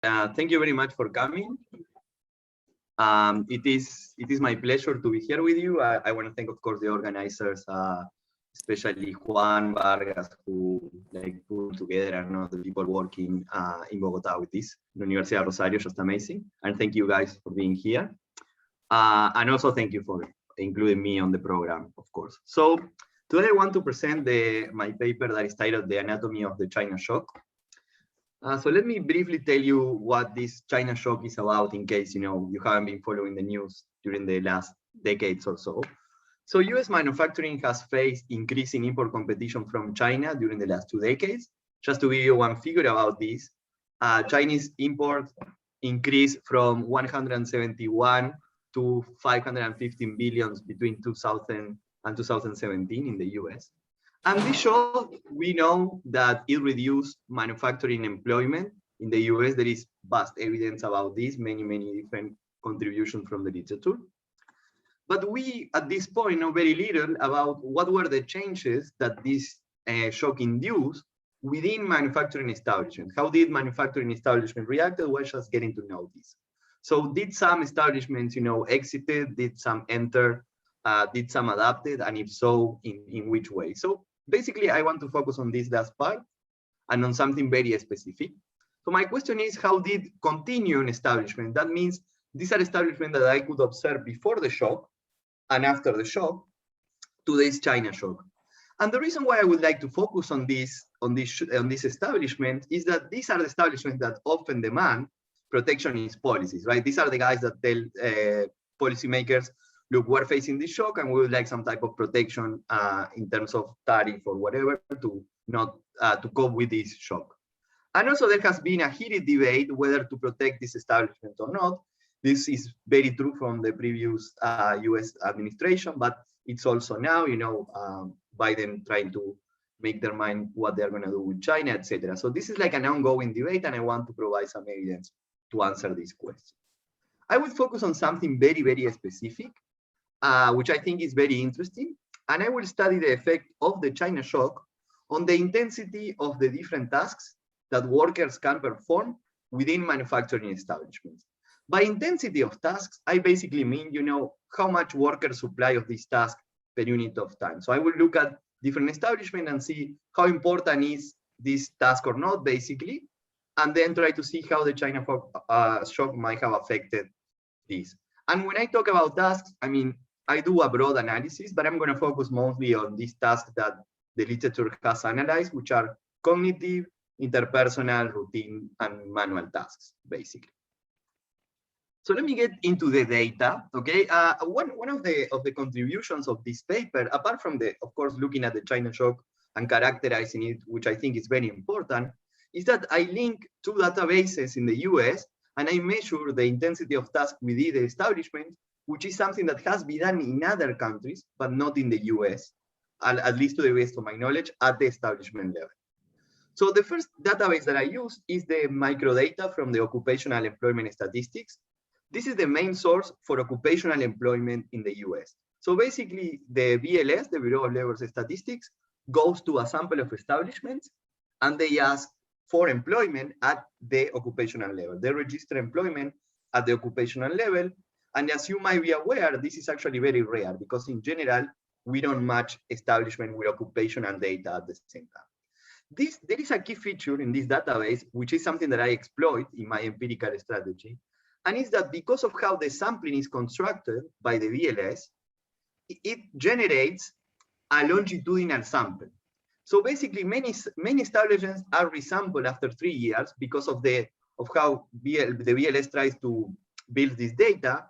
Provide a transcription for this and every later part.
Thank you very much for coming. It is my pleasure to be here with you. I want to thank, of course, the organizers, especially Juan Vargas, who put together and all the people working in Bogota with this. The Universidad Rosario, just amazing. And thank you guys for being here. And also thank you for including me on the program, of course. So today I want to present my paper that is titled The Anatomy of the China Shock. So let me briefly tell you what this China shock is about in case you haven't been following the news during the last decades or so. So US manufacturing has faced increasing import competition from China during the last 2 decades. Just to give you one figure about this, Chinese imports increased from 171 to 515 billions between 2000 and 2017 in the US. And this shows, we know that it reduced manufacturing employment in the US. There is vast evidence about this, many different contributions from the literature. But we, at this point, know very little about what were the changes that this shock induced within manufacturing establishments. How did manufacturing establishment react? We're just getting to know this. So did some establishments, exited? Did some enter? Did some adapted? And if so, in which way? So basically, I want to focus on this last part and on something very specific. So my question is, how did continuing establishment? That means these are establishments that I could observe before the shock and after the shock to this China shock. And the reason why I would like to focus on this establishment is that these are the establishments that often demand protectionist policies, right? These are the guys that tell policymakers, look, we're facing this shock and we would like some type of protection in terms of tariff or whatever to not to cope with this shock. And also there has been a heated debate whether to protect this establishment or not. This is very true from the previous US administration, but it's also now, Biden trying to make their mind what they're going to do with China, etc. So this is like an ongoing debate, and I want to provide some evidence to answer this question. I will focus on something very specific, which I think is very interesting, and I will study the effect of the China shock on the intensity of the different tasks that workers can perform within manufacturing establishments. By intensity of tasks, I basically mean, how much worker supply of this task per unit of time. So I will look at different establishments and see how important is this task or not, basically, and then try to see how the China shock might have affected this. And when I talk about tasks, I mean, I do a broad analysis, but I'm going to focus mostly on these tasks that the literature has analyzed, which are cognitive, interpersonal, routine, and manual tasks, basically. So let me get into the data, okay? One of the contributions of this paper, apart from of course, looking at the China shock and characterizing it, which I think is very important, is that I link two databases in the US and I measure the intensity of tasks within the establishment, which is something that has been done in other countries, but not in the US, at least to the best of my knowledge, at the establishment level. So the first database that I use is the microdata from the Occupational Employment Statistics. This is the main source for occupational employment in the US. So basically, the BLS, the Bureau of Labor Statistics, goes to a sample of establishments, and they ask for employment at the occupational level. They register employment at the occupational level, and as you might be aware, this is actually very rare because in general, we don't match establishment with occupational data at the same time. There is a key feature in this database, which is something that I exploit in my empirical strategy, and it's that because of how the sampling is constructed by the BLS, it generates a longitudinal sample. So basically, many establishments are resampled after 3 years because of how the BLS tries to build this data.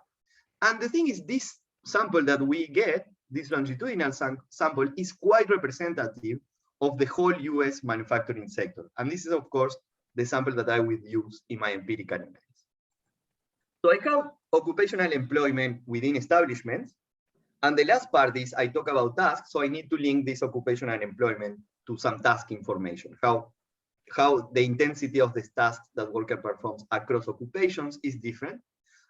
And the thing is, this sample that we get, this longitudinal sample, is quite representative of the whole US manufacturing sector. And this is, of course, the sample that I will use in my empirical analysis. So I have occupational employment within establishments. And the last part is I talk about tasks. So I need to link this occupational employment to some task information, how the intensity of the tasks that worker performs across occupations is different.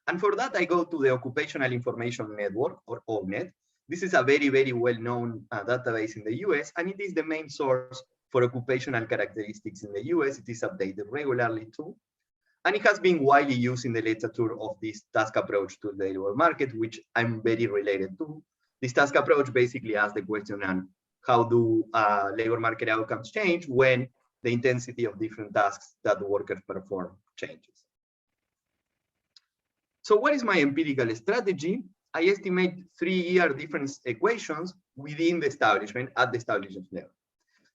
And for that, I go to the Occupational Information Network, or ONET. This is a very well-known database in the US, and it is the main source for occupational characteristics in the US. It is updated regularly too. And it has been widely used in the literature of this task approach to the labor market, which I'm very related to. This task approach basically asks the question on how do labor market outcomes change when the intensity of different tasks that the workers perform changes. So what is my empirical strategy? I estimate 3-year difference equations within the establishment at the establishment level.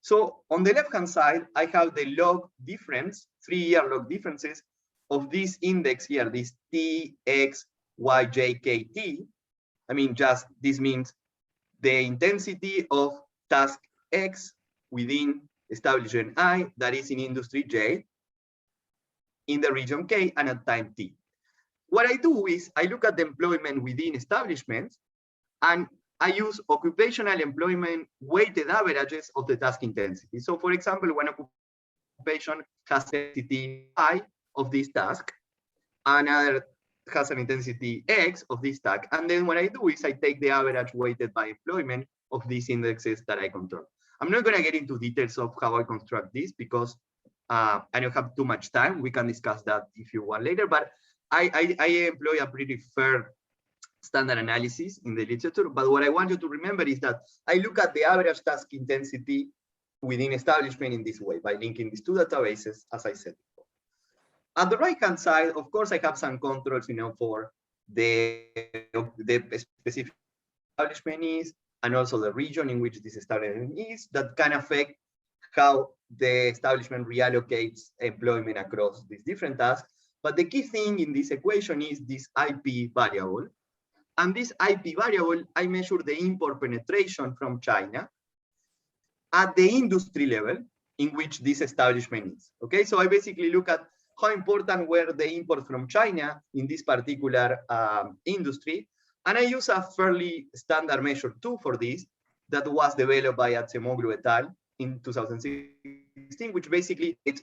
So on the left-hand side, I have the log difference, 3-year log differences of this index here, this T, X, Y, J, K, T. I mean, just this means the intensity of task X within establishment I, that is in industry J, in the region K, and at time T. What I do is I look at the employment within establishments, and I use occupational employment weighted averages of the task intensity. So for example, one occupation has intensity I of this task, another has an intensity X of this task. And then what I do is I take the average weighted by employment of these indexes that I control. I'm not gonna get into details of how I construct this because I don't have too much time. We can discuss that if you want later, but I employ a pretty fair standard analysis in the literature. But what I want you to remember is that I look at the average task intensity within establishment in this way by linking these two databases, as I said before. On the right-hand side, of course, I have some controls, for the specific establishment is, and also the region in which this establishment is, that can affect how the establishment reallocates employment across these different tasks. But the key thing in this equation is this IP variable. And this IP variable, I measure the import penetration from China at the industry level in which this establishment is. Okay, so I basically look at how important were the imports from China in this particular industry. And I use a fairly standard measure too for this that was developed by Acemoglu et al. In 2016, which basically it's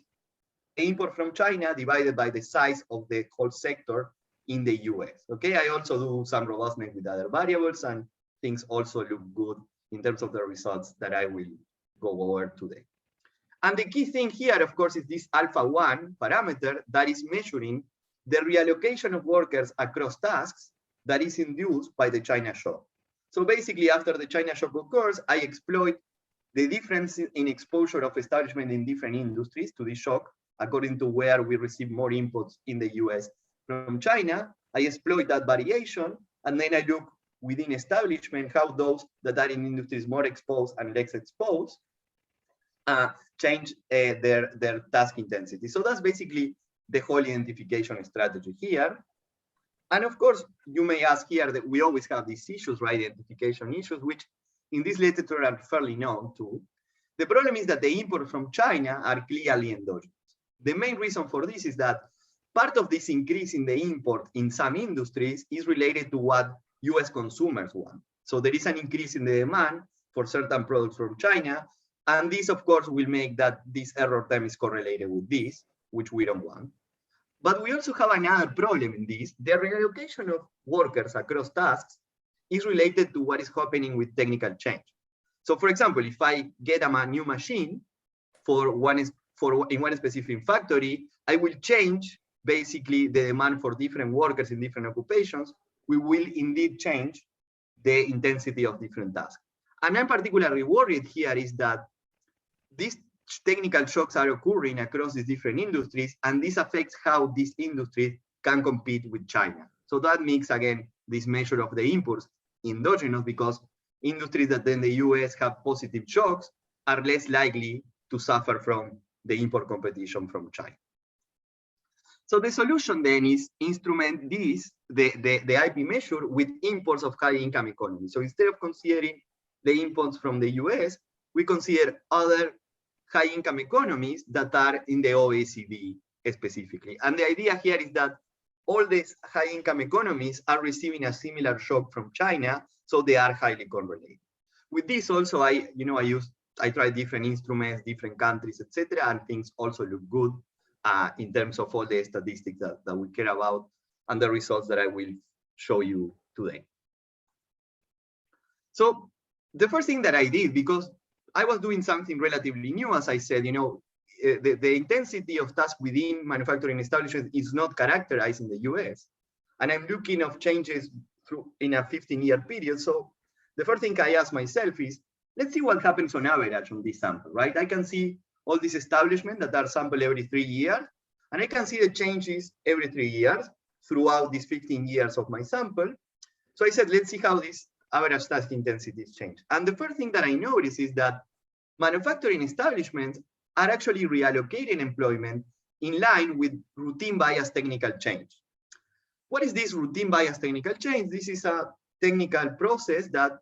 the import from China divided by the size of the whole sector in the US. Okay, I also do some robustness with other variables, and things also look good in terms of the results that I will go over today. And the key thing here, of course, is this alpha-1 parameter that is measuring the reallocation of workers across tasks that is induced by the China shock. So basically, after the China shock occurs, I exploit the difference in exposure of establishment in different industries to this shock, according to where we receive more inputs in the US from China. I exploit that variation, and then I look within establishment how those that are in industries more exposed and less exposed change their task intensity. So that's basically the whole identification strategy here. And of course, you may ask here that we always have these issues, right? Identification issues, which in this literature are fairly known too. The problem is that the imports from China are clearly endogenous. The main reason for this is that part of this increase in the import in some industries is related to what US consumers want. So there is an increase in the demand for certain products from China. And this, of course, will make that this error time is correlated with this, which we don't want. But we also have another problem in this. The reallocation of workers across tasks is related to what is happening with technical change. So for example, if I get a new machine in one specific factory, I will change basically the demand for different workers in different occupations. We will indeed change the intensity of different tasks. And I'm particularly worried here is that these technical shocks are occurring across these different industries, and this affects how these industries can compete with China. So that makes, again, this measure of the imports endogenous, because industries that in the US have positive shocks are less likely to suffer from the import competition from China. So the solution then is instrument this, the IP measure with imports of high income economies. So instead of considering the imports from the US, we consider other high income economies that are in the OECD specifically. And the idea here is that all these high income economies are receiving a similar shock from China, so they are highly correlated. With this also, I try different instruments, different countries, etc., and things also look good in terms of all the statistics that we care about and the results that I will show you today. So the first thing that I did, because I was doing something relatively new, as I said, the intensity of tasks within manufacturing establishments is not characterized in the US. And I'm looking of changes in a 15-year period. So the first thing I ask myself is, let's see what happens on average on this sample, right? I can see all these establishments that are sampled every 3 years, and I can see the changes every 3 years throughout these 15 years of my sample. So I said, let's see how these average task intensities change. And the first thing that I noticed is that manufacturing establishments are actually reallocating employment in line with routine bias technical change. What is this routine bias technical change? This is a technical process that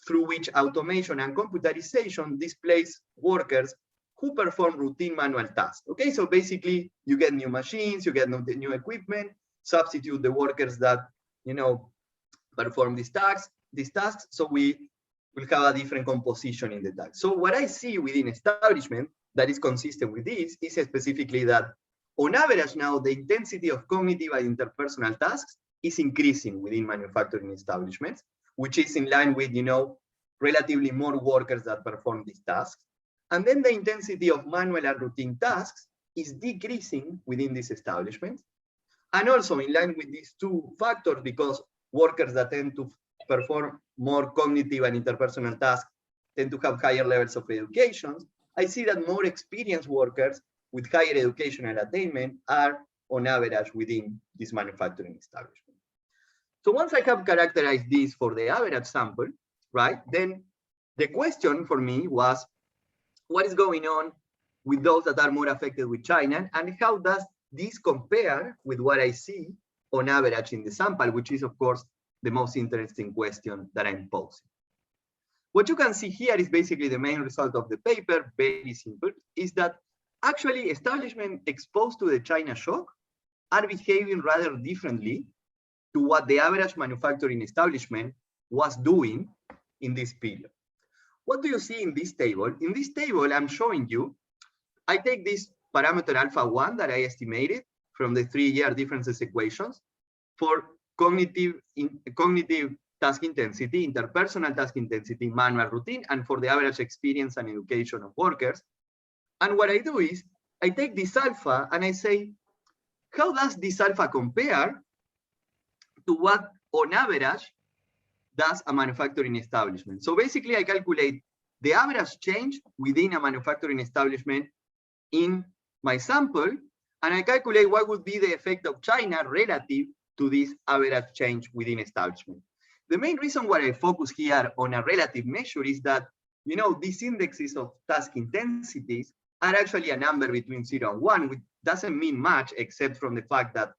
through which automation and computerization displace workers who perform routine manual tasks. Okay, so basically you get new machines, you get new equipment, substitute the workers that perform these tasks. So we will have a different composition in the task. So what I see within establishment that is consistent with this is specifically that on average now the intensity of cognitive and interpersonal tasks is increasing within manufacturing establishments, which is in line with relatively more workers that perform these tasks. And then the intensity of manual and routine tasks is decreasing within these establishments. And also in line with these two factors, because workers that tend to perform more cognitive and interpersonal tasks tend to have higher levels of education, I see that more experienced workers with higher educational attainment are on average within this manufacturing establishment. So once I have characterized this for the average sample, right, then the question for me was, what is going on with those that are more affected with China, and how does this compare with what I see on average in the sample, which is of course the most interesting question that I'm posing. What you can see here is basically the main result of the paper, very simple, is that actually establishments exposed to the China shock are behaving rather differently to what the average manufacturing establishment was doing in this period. What do you see in this table? In this table, I'm showing you, I take this parameter alpha 1 that I estimated from the 3-year differences equations for cognitive task intensity, interpersonal task intensity, manual routine, and for the average experience and education of workers. And what I do is, I take this alpha and I say, how does this alpha compare to what on average does a manufacturing establishment? So basically I calculate the average change within a manufacturing establishment in my sample, and I calculate what would be the effect of China relative to this average change within establishment. The main reason why I focus here on a relative measure is that, these indexes of task intensities are actually a number between 0 and 1, which doesn't mean much except from the fact that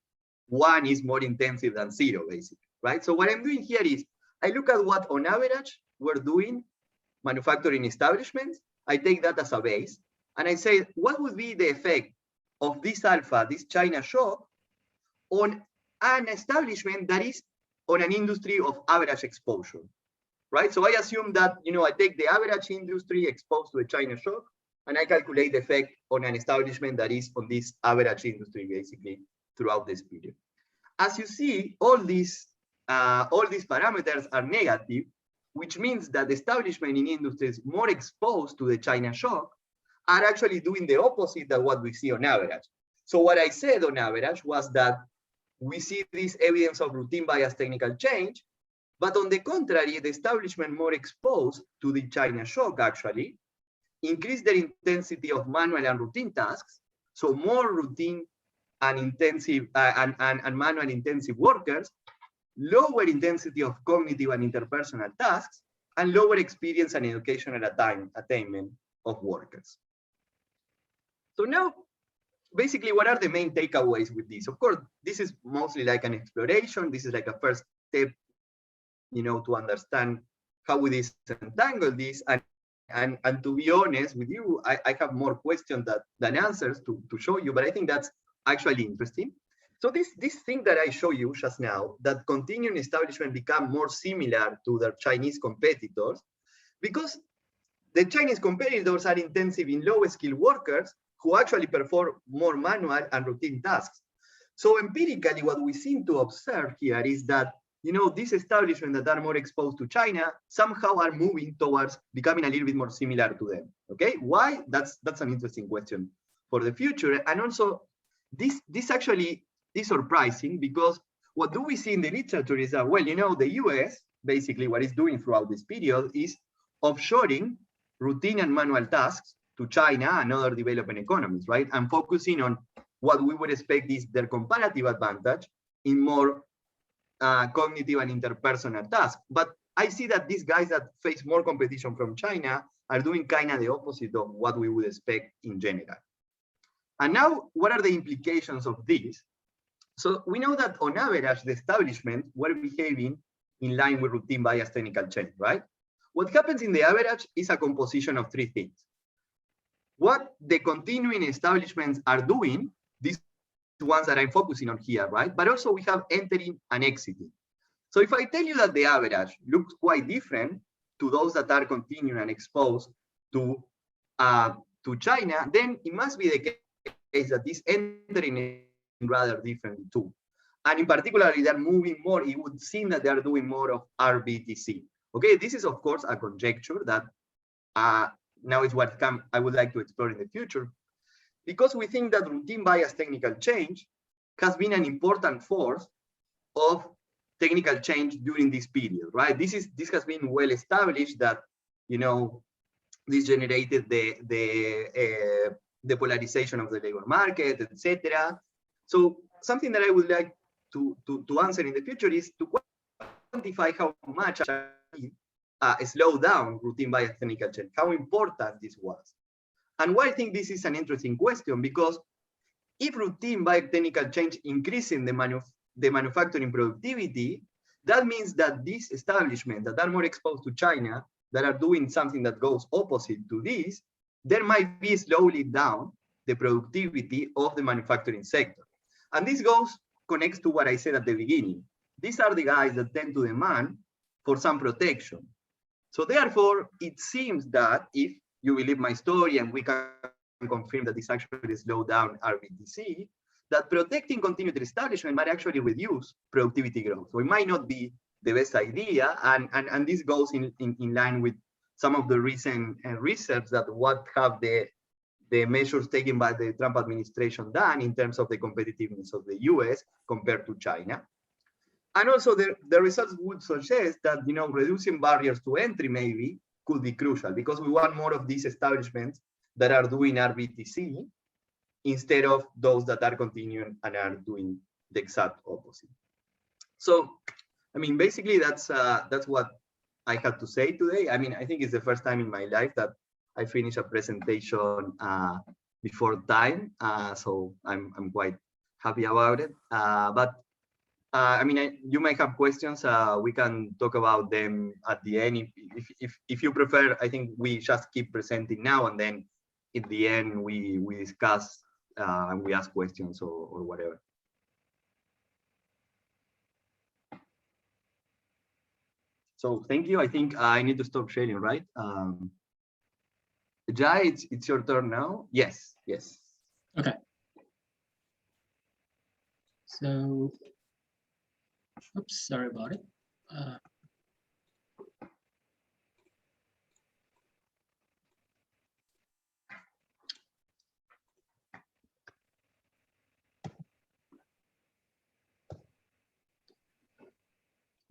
1 is more intensive than 0, basically, right? So what I'm doing here is, I look at what on average we're doing manufacturing establishments, I take that as a base, and I say, what would be the effect of this alpha, this China shock, on an establishment that is on an industry of average exposure, right? So I assume that, I take the average industry exposed to a China shock, and I calculate the effect on an establishment that is on this average industry, basically, throughout this period. As you see, all these parameters are negative, which means that establishment in industries more exposed to the China shock are actually doing the opposite of what we see on average. So what I said on average was that we see this evidence of routine bias technical change, but on the contrary, the establishment more exposed to the China shock actually increase their intensity of manual and routine tasks. So more routine and intensive and manual intensive workers, lower intensity of cognitive and interpersonal tasks, and lower experience and educational attainment of workers. So now, basically, what are the main takeaways with this? Of course, this is mostly like an exploration. This is like a first step, to understand how we disentangle this. And to be honest with you, I have more questions than answers to show you, but I think that's actually interesting. So this thing that I show you just now, that continuing establishment become more similar to their Chinese competitors, because the Chinese competitors are intensive in low-skilled workers who actually perform more manual and routine tasks. So empirically, what we seem to observe here is that, these establishments that are more exposed to China somehow are moving towards becoming a little bit more similar to them. Okay, why? That's an interesting question for the future. And also, this actually is surprising, because what do we see in the literature is that, well, you know, the US, basically what it's doing throughout this period is offshoring routine and manual tasks to China and other developing economies, right? And focusing on what we would expect is their comparative advantage in more cognitive and interpersonal tasks. But I see that these guys that face more competition from China are doing kind of the opposite of what we would expect in general. And now, what are the implications of this? So we know that on average, the establishment were behaving in line with routine bias technical change, right? What happens in the average is a composition of three things. What the continuing establishments are doing, these ones that I'm focusing on here, right? But also we have entering and exiting. So if I tell you that the average looks quite different to those that are continuing and exposed to China, then it must be the case that this entering is rather different too. And in particular, they're moving more, it would seem that they're doing more of RBTC. Okay, this is of course a conjecture that now is what I would like to explore in the future, because we think that routine bias technical change has been an important force of technical change during this period, right? This has been well established that, you know, this generated the polarization of the labor market, etc. So something that I would like to answer in the future is to quantify how much slow down routine bias technical change, how important this was. And why I think this is an interesting question, because if routine bias technical change increasing the manufacturing productivity, that means that these establishments that are more exposed to China, that are doing something that goes opposite to this, there might be slowly down the productivity of the manufacturing sector. And this connects to what I said at the beginning. These are the guys that tend to demand for some protection. So therefore, it seems that if you believe my story and we can confirm that this actually slows down RBTC, that protecting continued establishment might actually reduce productivity growth. So it might not be the best idea, and this goes in line with some of the recent research that what have the measures taken by the Trump administration done in terms of the competitiveness of the US compared to China. And also the results would suggest that, you know, reducing barriers to entry maybe could be crucial, because we want more of these establishments that are doing RBTC instead of those that are continuing and are doing the exact opposite. So, I mean, basically that's what I had to say today. I mean, I think it's the first time in my life that I finish a presentation before time, so I'm quite happy about it. I mean, you might have questions. We can talk about them at the end. If you prefer, I think we just keep presenting now, and then at the end we discuss and we ask questions or whatever. So thank you. I think I need to stop sharing, right? Jai, it's your turn now. Yes, yes. Okay. So, oops, sorry about it.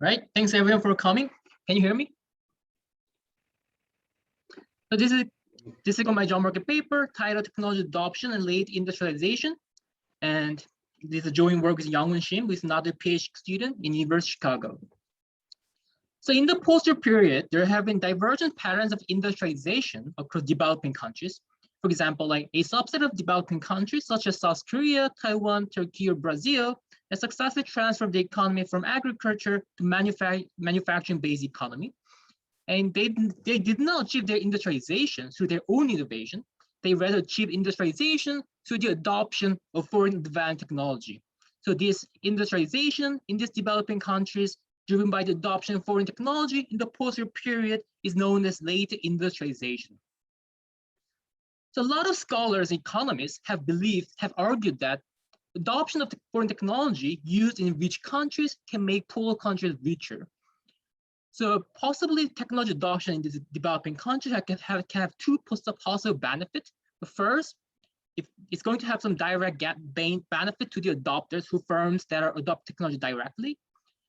Right, thanks everyone for coming. Can you hear me? So this is my job market paper titled Technology Adoption and Late Industrialization. And this is a joint work with Yang-Wen Shin, with another PhD student in University of Chicago. So in the poster period, there have been divergent patterns of industrialization across developing countries. For example, like a subset of developing countries such as South Korea, Taiwan, Turkey, or Brazil has successfully transformed the economy from agriculture to manufacturing-based economy. And they did not achieve their industrialization through their own innovation. They rather achieved industrialization through the adoption of foreign advanced technology. So this industrialization in these developing countries, driven by the adoption of foreign technology in the post-war period, is known as late industrialization. So a lot of scholars and economists have argued that adoption of foreign technology used in rich countries can make poor countries richer. So possibly technology adoption in these developing countries can have two possible benefits. The first, if it's going to have some direct benefit to the adopters who firms that are adopt technology directly.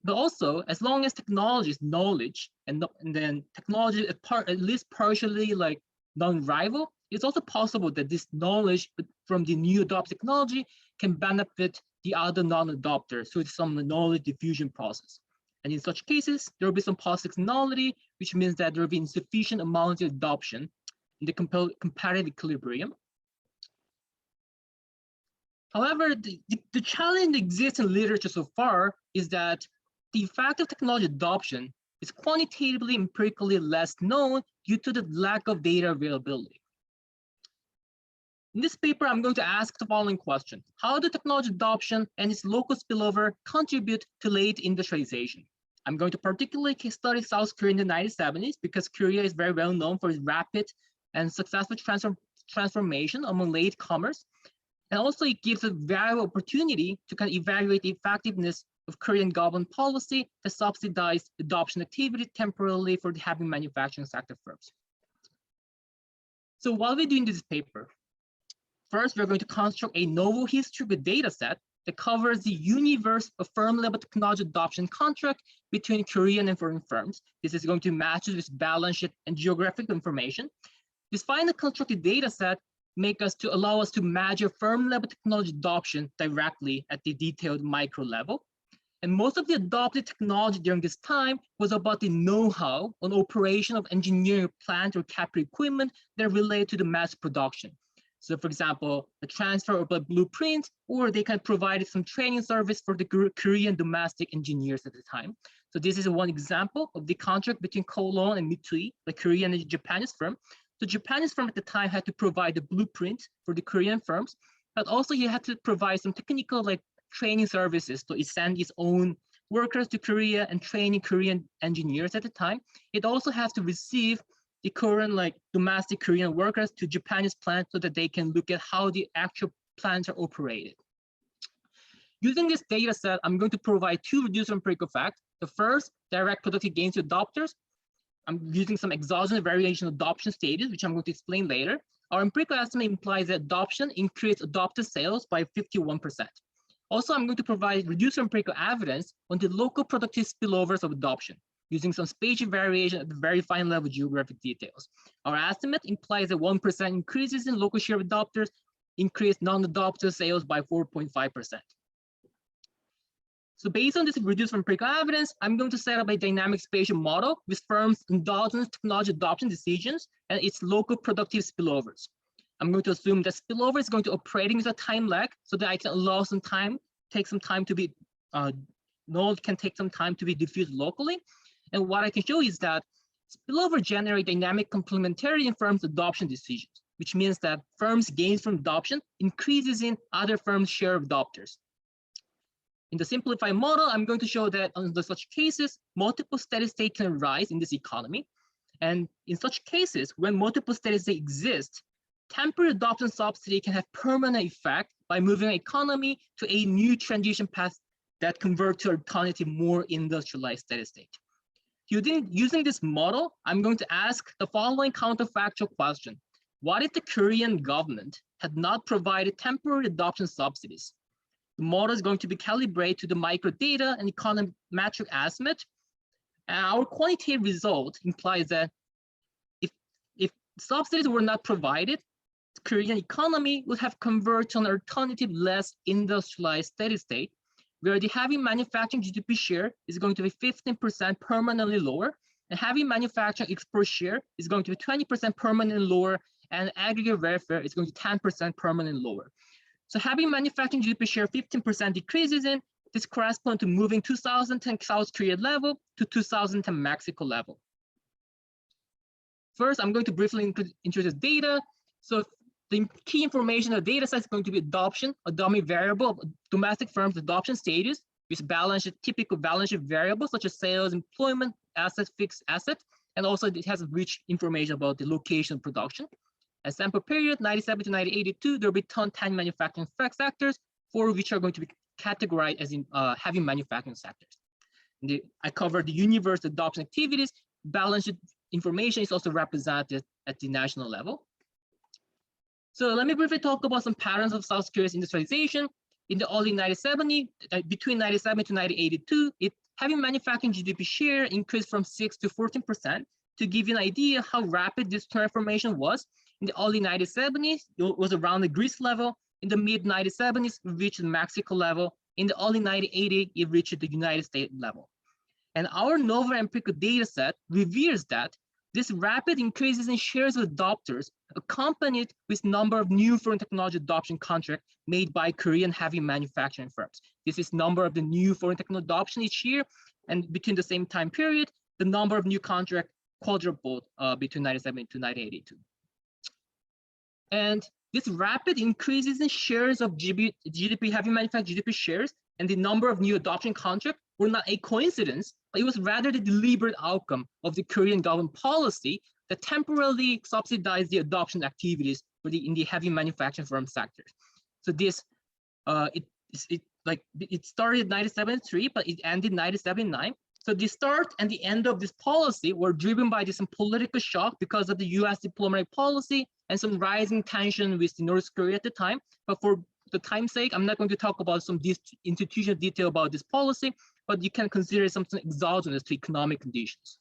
But also, as long as technology is knowledge, and then technology at least partially like non-rival, it's also possible that this knowledge from the new adopted technology can benefit the other non-adopters through some knowledge diffusion process. And in such cases, there will be some positive nullity, which means that there will be insufficient amount of adoption in the comparative equilibrium. However, the challenge that exists in literature so far is that the effect of technology adoption is quantitatively empirically less known due to the lack of data availability. In this paper, I'm going to ask the following question: how do technology adoption and its local spillover contribute to late industrialization? I'm going to particularly study South Korea in the 1970s because Korea is very well known for its rapid and successful transformation among latecomers. And also it gives a valuable opportunity to kind of evaluate the effectiveness of Korean government policy that subsidized adoption activity temporarily for the heavy manufacturing sector firms. So what we're doing in this paper, first, we're going to construct a novel history of a data set that covers the universe of firm-level technology adoption contract between Korean and foreign firms. This is going to match with balance sheet and geographic information. This final constructed data set allow us to measure firm-level technology adoption directly at the detailed micro level. And most of the adopted technology during this time was about the know-how on operation of engineering plant or capital equipment that relate to the mass production. So for example, the transfer of a blueprint, or they can provide some training service for the Korean domestic engineers at the time. So this is one example of the contract between Kolon and Mitsui, the Korean and Japanese firm. The Japanese firm at the time had to provide the blueprint for the Korean firms, but also he had to provide some technical like training services. So it sent its own workers to Korea and training Korean engineers at the time. It also has to receive the current like domestic Korean workers to Japanese plants so that they can look at how the actual plants are operated. Using this data set, I'm going to provide two reduced empirical facts. The first, direct productive gains to adopters. I'm using some exogenous variation adoption stages, which I'm going to explain later. Our empirical estimate implies that adoption increased adopted sales by 51%. Also, I'm going to provide reduced empirical evidence on the local productive spillovers of adoption, using some spatial variation at the very fine level geographic details. Our estimate implies that 1% increases in local share of adopters increased non-adopter sales by 4.5%. So based on this reduced empirical evidence, I'm going to set up a dynamic spatial model with firms' endogenous technology adoption decisions and its local productive spillovers. I'm going to assume that spillover is going to operating with a time lag so that I can allow some time, take some time to be, knowledge can take some time to be diffused locally. And what I can show is that spillover generate dynamic complementarity in firms' adoption decisions, which means that firms' gains from adoption increases in other firms' share of adopters. In the simplified model, I'm going to show that under such cases, multiple steady states can arise in this economy. And in such cases, when multiple steady states exist, temporary adoption subsidy can have permanent effect by moving the economy to a new transition path that convert to alternative, more industrialized steady state. Using this model, I'm going to ask the following counterfactual question. What if the Korean government had not provided temporary adoption subsidies? The model is going to be calibrated to the microdata and econometric estimate. And our quantitative result implies that if subsidies were not provided, the Korean economy would have converted to an alternative, less industrialized steady state, where the heavy manufacturing GDP share is going to be 15% permanently lower, and heavy manufacturing export share is going to be 20% permanently lower, and aggregate welfare is going to be 10% permanently lower. So having manufacturing GDP share 15% decreases in, this corresponds to moving 2010 South Korea level to 2010 Mexico level. First, I'm going to briefly introduce data. So the key information of the data set is going to be adoption, a dummy variable of domestic firms' adoption stages, with typical balance sheet variables such as sales, employment, asset, fixed asset, and also it has rich information about the location of production. A sample period, 97 to 1982, there will be 10 manufacturing sectors, 4 of which are going to be categorized as in heavy manufacturing sectors. I covered the universe adoption activities. Balance sheet information is also represented at the national level. So let me briefly talk about some patterns of South Korea's industrialization. In the early 1970s, between 1997 to 1982, heavy manufacturing GDP share increased from 6 to 14%. To give you an idea how rapid this transformation was, in the early 1970s, it was around the Greece level. In the mid 1970s, it reached the Mexico level. In the early 1980s, it reached the United States level. And our novel empirical data set reveals that this rapid increases in shares of adopters accompanied with number of new foreign technology adoption contracts made by Korean heavy manufacturing firms. This is number of the new foreign technology adoption each year, and between the same time period, the number of new contracts quadrupled between 1997 to 1982. And this rapid increases in shares of GDP, heavy manufacturing GDP shares, and the number of new adoption contracts were not a coincidence, but it was rather the deliberate outcome of the Korean government policy that temporarily subsidized the adoption activities for in the heavy manufacturing firm sectors. So this, it started in 1973, but it ended in 1979. So the start and the end of this policy were driven by some political shock because of the US diplomatic policy and some rising tension with North Korea at the time. But for the time's sake, I'm not going to talk about some institutional detail about this policy, but you can consider something exogenous to economic conditions.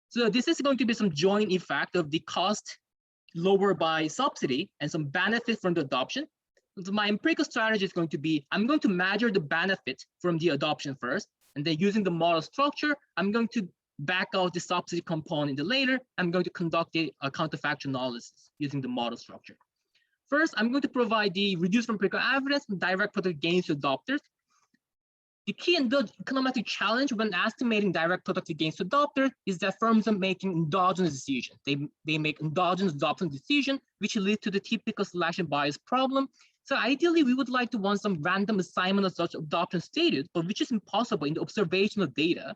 So this is going to be some joint effect of the cost lowered by subsidy and some benefit from the adoption. So my empirical strategy is going to be, I'm going to measure the benefit from the adoption first, and then using the model structure, I'm going to back out the subsidy component later. I'm going to conduct a counterfactual analysis using the model structure. First, I'm going to provide the reduced empirical evidence and direct product gains to adopters. The key economic challenge when estimating direct product gains to adopters is that firms are making endogenous decisions. They make endogenous adoption decision, which leads to the typical selection bias problem. So ideally, we would like to want some random assignment of such adoption status, but which is impossible in the observational data.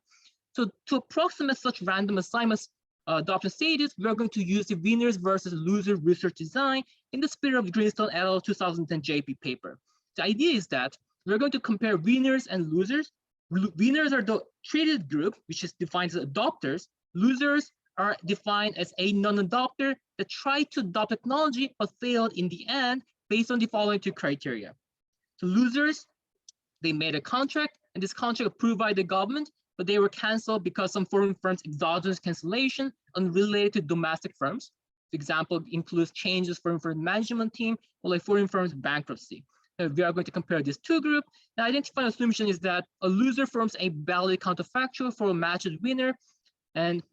So to approximate such random assignments adoption status, we're going to use the winners versus losers research design in the spirit of the Greenstone et al. 2010 JP paper. The idea is that we're going to compare winners and losers. Winners are the treated group, which is defined as adopters. Losers are defined as a non-adopter that tried to adopt technology but failed in the end based on the following two criteria. So losers, they made a contract, and this contract approved by the government, but they were canceled because some foreign firms' exogenous cancellation unrelated to domestic firms. For example, includes changes for firm management team or like foreign firms' bankruptcy. We are going to compare these two groups. The identifying assumption is that a loser forms a valid counterfactual for a matched winner, and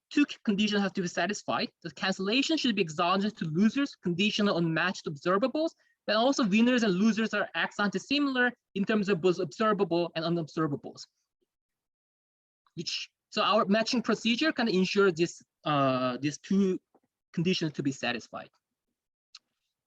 two conditions have to be satisfied. The cancellation should be exogenous to losers, conditional on matched observables, but also winners and losers are ex ante similar in terms of both observable and unobservables. So our matching procedure can ensure these two conditions to be satisfied.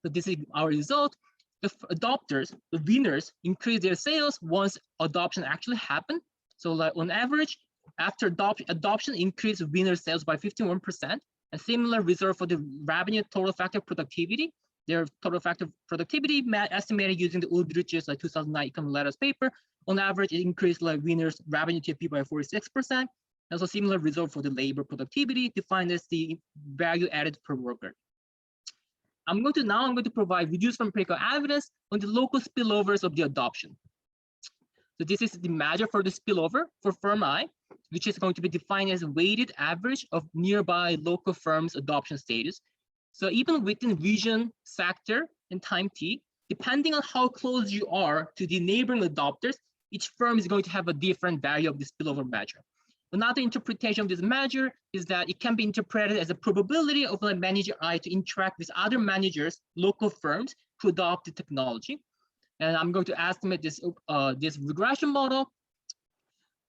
So this is our result. The adopters, the winners, increase their sales once adoption actually happened. So like on average, after adoption increased winner sales by 51%, and similar result for the revenue total factor productivity. Their total factor productivity estimated using the Ulbricht's like 2009 economic letters paper. On average, it increased like winners revenue TFP by 46%. Also similar result for the labor productivity defined as the value added per worker. I'm going to provide reduced empirical evidence on the local spillovers of the adoption. So this is the measure for the spillover for firm I, which is going to be defined as a weighted average of nearby local firms' adoption status. So even within region, sector, and time t, depending on how close you are to the neighboring adopters, each firm is going to have a different value of the spillover measure. Another interpretation of this measure is that it can be interpreted as a probability of a manager I to interact with other managers, local firms, to adopt the technology. And I'm going to estimate this, this regression model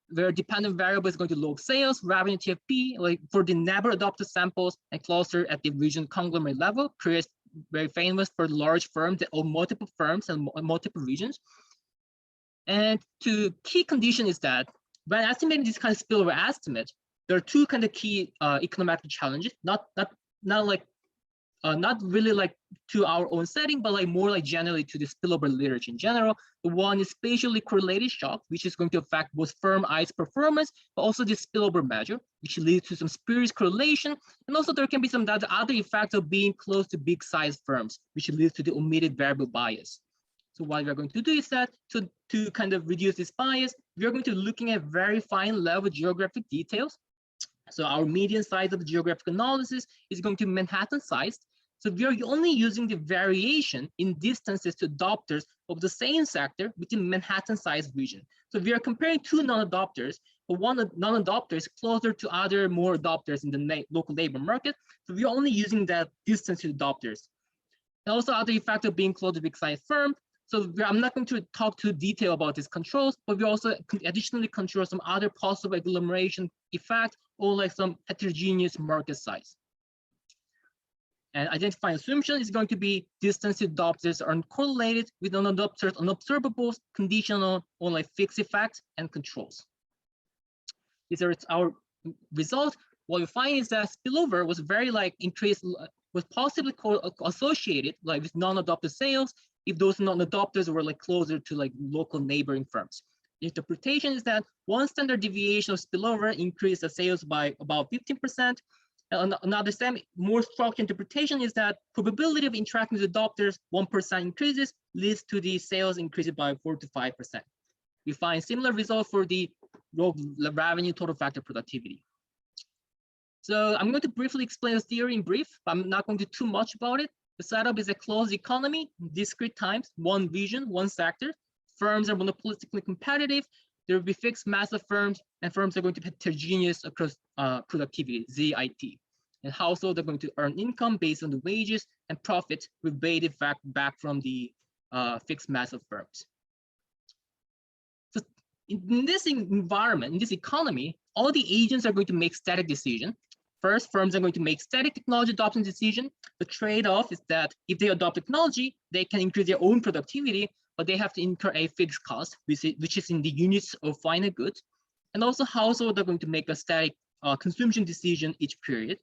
where dependent variable is going to log sales, revenue TFP, like for the never adopted samples and cluster at the region conglomerate level, creates very famous for large firms that own multiple firms and multiple regions. And the key condition is that when estimating this kind of spillover estimate, there are two kind of key economic challenges, not like not really like to our own setting, but like more like generally to the spillover literature in general. The one is spatially correlated shock, which is going to affect both firm I's performance, but also the spillover measure, which leads to some spurious correlation. And also there can be some other effects of being close to big size firms, which leads to the omitted variable bias. So what we're going to do is that to kind of reduce this bias, we're going to be looking at very fine level geographic details. So our median size of the geographic analysis is going to be Manhattan sized. So we are only using the variation in distances to adopters of the same sector within Manhattan sized region. So we are comparing two non-adopters, but one non-adopter is closer to other more adopters in the local labor market. So we are only using that distance to adopters. And also other effect of being close to big size firm. So I'm not going to talk too detail about these controls, but we also additionally control some other possible agglomeration effect or like some heterogeneous market size. And identifying assumption is going to be distance to adopters are uncorrelated with non-adopters, unobservables, conditional, or like fixed effects and controls. These are our results. What we find is that spillover was very like increased, was possibly associated like with non-adopter sales if those non-adopters were like closer to like local neighboring firms. The interpretation is that one standard deviation of spillover increased the sales by about 15%. And another more structured interpretation is that probability of interacting with adopters 1% increases leads to the sales increasing by 4 to 5%. We find similar results for the revenue total factor productivity. So I'm going to briefly explain the theory in brief, but I'm not going to do too much about it. The setup is a closed economy, discrete times, one region, one sector. Firms are monopolistically competitive. There will be fixed mass of firms, and firms are going to be heterogeneous across productivity, ZIT. And households are going to earn income based on the wages and profit rebated back from the fixed mass of firms. So in this environment, in this economy, all the agents are going to make static decisions. First, firms are going to make static technology adoption decision. The trade-off is that if they adopt technology, they can increase their own productivity, but they have to incur a fixed cost, which is in the units of finite goods. And also households are going to make a static consumption decision each period.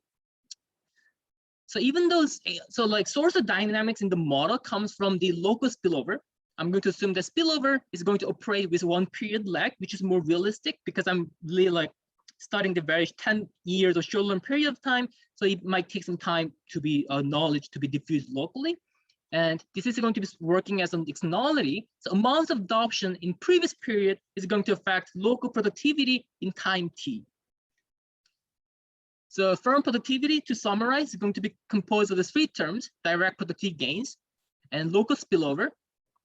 So even those, so like source of dynamics in the model comes from the local spillover. I'm going to assume that spillover is going to operate with one period lag, which is more realistic because I'm really like studying the various 10 years or short-term period of time. So it might take some time to be knowledge to be diffused locally. And this is going to be working as an externality. So amounts of adoption in previous period is going to affect local productivity in time t. So firm productivity, to summarize, is going to be composed of the three terms: direct productivity gains, and local spillover,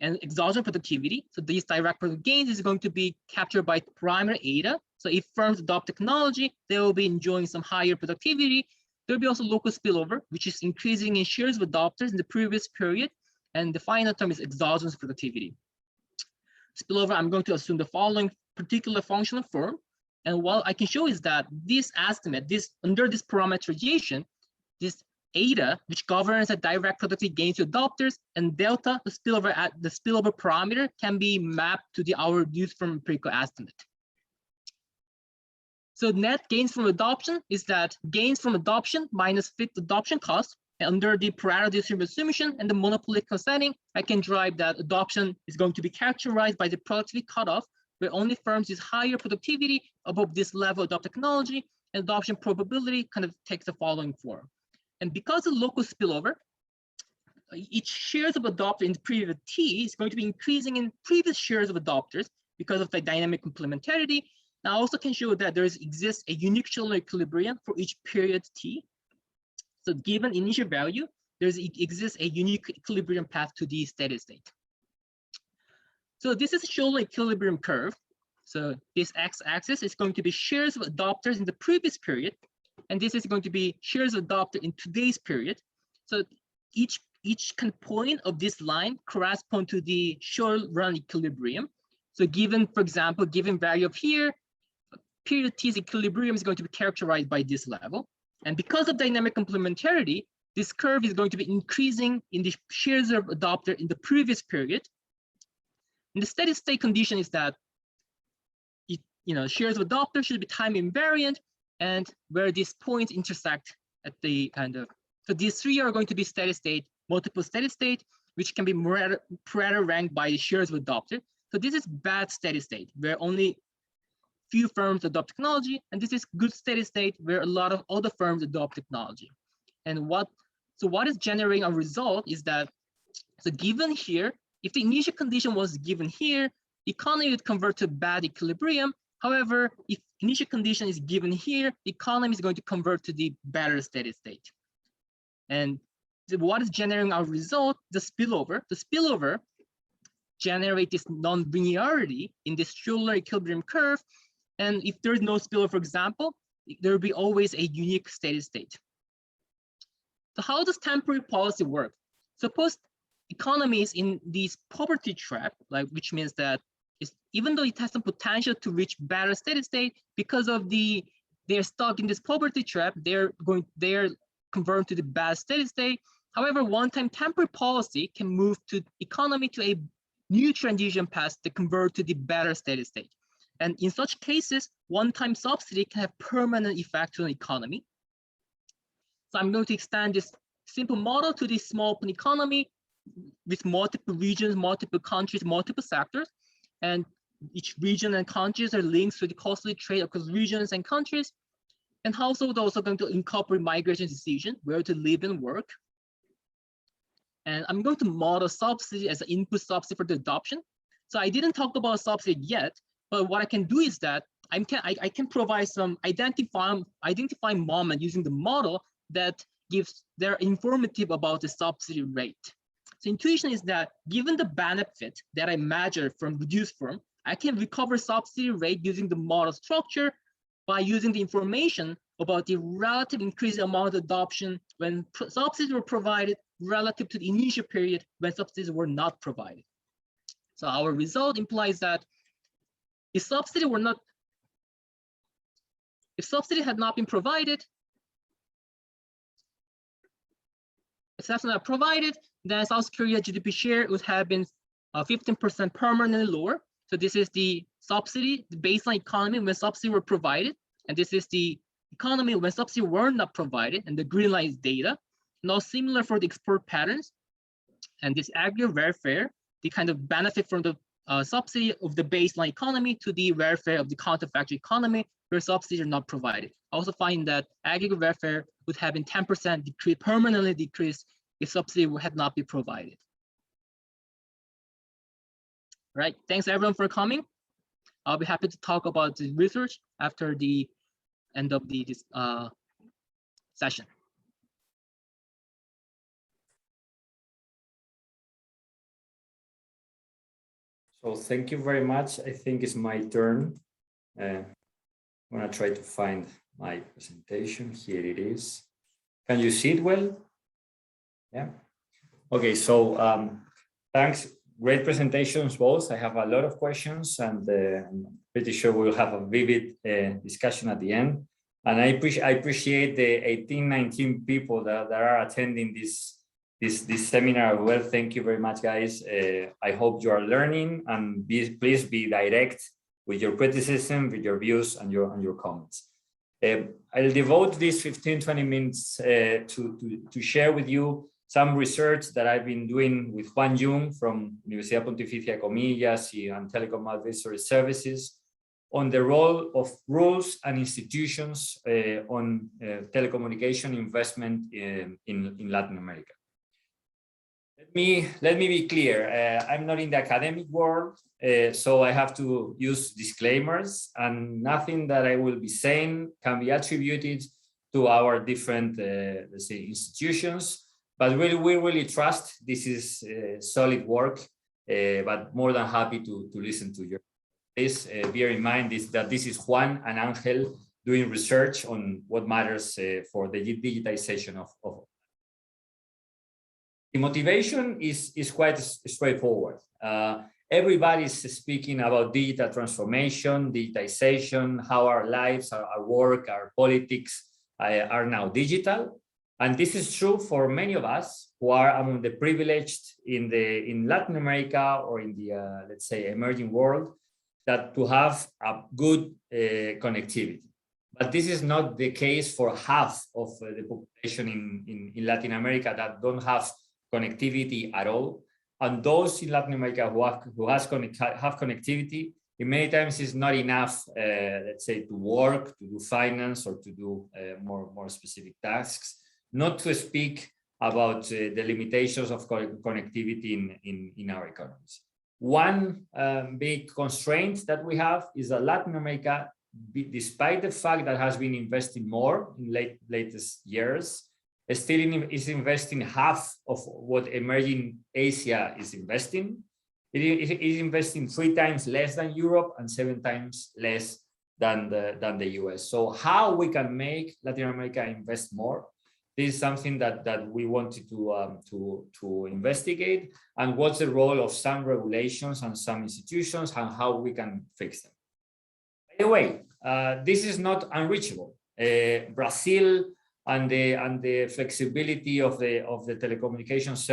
and exogenous productivity. So these direct productivity gains is going to be captured by primary eta. So if firms adopt technology, they will be enjoying some higher productivity. There will be also local spillover, which is increasing in shares of adopters in the previous period. And the final term is exogenous productivity. Spillover, I'm going to assume the following particular functional form. And what I can show is that this estimate, under this parameterization, this eta, which governs the direct productivity gains to adopters, and delta, the spillover parameter, can be mapped to our used from empirical estimate. So net gains from adoption is that gains from adoption minus fixed adoption cost. And under the parameter distribution assumption and the monopolistic setting, I can derive that adoption is going to be characterized by the productivity cutoff, where only firms with higher productivity above this level adopt technology, and adoption probability kind of takes the following form. And because of local spillover, each shares of adopter in the previous T is going to be increasing in previous shares of adopters because of the dynamic complementarity. Now I also can show that there exists a unique Shiller equilibrium for each period T. So given initial value, there exists a unique equilibrium path to the steady state. So this is a Shiller equilibrium curve. So this x-axis is going to be shares of adopters in the previous period, and this is going to be shares of adopter in today's period. So each point of this line corresponds to the Shiller run equilibrium. So given, for example, given value of here, period T's equilibrium is going to be characterized by this level. And because of dynamic complementarity, this curve is going to be increasing in the shares of adopter in the previous period. And the steady state condition is that shares of adopter should be time invariant, and where these points intersect at the kind of So these three are going to be steady state, multiple steady state, which can be Pareto ranked by the shares we adopted. So this is bad steady state, where only few firms adopt technology, and this is good steady state, where a lot of other firms adopt technology. And what is generating a result is that, so given here, if the initial condition was given here, economy would convert to bad equilibrium. However, if initial condition is given here, the economy is going to convert to the better steady state. And what is generating our result? The spillover. The spillover generates this non-linearity in this Shiller equilibrium curve. And if there is no spillover, for example, there will be always a unique steady state. So how does temporary policy work? Suppose economy is in this poverty trap, which means that even though it has some potential to reach better steady state, because of they're stuck in this poverty trap, they're converted to the bad steady state. However, one-time temporary policy can move to economy to a new transition path to convert to the better steady state. And in such cases, one-time subsidy can have permanent effect on the economy. So I'm going to extend this simple model to this small economy with multiple regions, multiple countries, multiple sectors. And each region and countries are linked to the costly trade across regions and countries. And households are also going to incorporate migration decision, where to live and work. And I'm going to model subsidy as an input subsidy for the adoption. So I didn't talk about subsidy yet, but what I can do is that I can provide some identifying moment using the model that they're informative about the subsidy rate. So intuition is that given the benefit that I measure from reduced form, I can recover subsidy rate using the model structure by using the information about the relative increased amount of adoption when subsidies were provided relative to the initial period when subsidies were not provided. So our result implies that if subsidy had not been provided, then South Korea GDP share would have been 15% permanently lower. So this is the subsidy, the baseline economy when subsidies were provided, and this is the economy when subsidies were not provided, and the green line is data. Now similar for the export patterns, and this aggregate welfare, the kind of benefit from the subsidy of the baseline economy to the welfare of the counterfactual economy where subsidies are not provided. I also find that aggregate welfare would have been 10% decreased, permanently decreased if subsidy had not been provided. Right, thanks everyone for coming. I'll be happy to talk about the research after the end of this session. So thank you very much. I think it's my turn. I'm gonna try to find my presentation. Here it is. Can you see it well? Yeah. Okay, so thanks. Great presentations both. I have a lot of questions, and I'm pretty sure we'll have a vivid discussion at the end. And I appreciate the 18, 19 people that are attending this seminar. Well, thank you very much, guys. I hope you are learning, and please be direct with your criticism, with your views and your comments. I'll devote these 15, 20 minutes to share with you some research that I've been doing with Juan Jung from Universidad Pontificia Comillas and Telecom Advisory Services on the role of rules and institutions on telecommunication investment in Latin America. Let me be clear. I'm not in the academic world, so I have to use disclaimers, and nothing that I will be saying can be attributed to our different, let's say, institutions. But we really trust this is solid work, but more than happy to listen to you. Please bear in mind that this is Juan and Angel doing research on what matters for the digitization of. The motivation is quite straightforward. Everybody's speaking about digital transformation, digitization, how our lives, our work, our politics are now digital. And this is true for many of us who are among the privileged in Latin America or in the, let's say, emerging world, that to have a good connectivity. But this is not the case for half of the population in Latin America that don't have connectivity at all. And those in Latin America who have connectivity, it many times is not enough, let's say, to work, to do finance, or to do more specific tasks, not to speak about the limitations of connectivity in our economies. One big constraint that we have is that Latin America, despite the fact that has been investing more in latest years, still is investing half of what emerging Asia is investing. It is investing 3 times less than Europe and 7 times less than the US. So how we can make Latin America invest more? This is something that we wanted to investigate, and what's the role of some regulations and some institutions and how we can fix them. By the way, this is not unreachable. Brazil and the flexibility of the telecommunications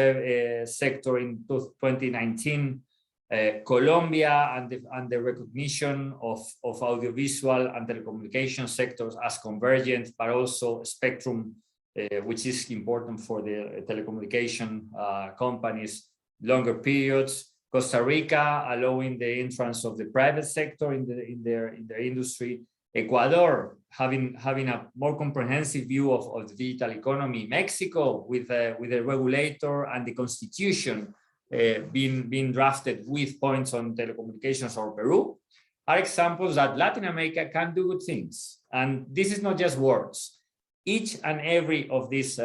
sector in 2019, Colombia and the recognition of audiovisual and telecommunication sectors as convergent, but also spectrum, which is important for the telecommunication companies, longer periods. Costa Rica allowing the entrance of the private sector in their industry. Ecuador having a more comprehensive view of the digital economy. Mexico with a regulator and the constitution being drafted with points on telecommunications, or Peru, are examples that Latin America can do good things. And this is not just words. Each and every of these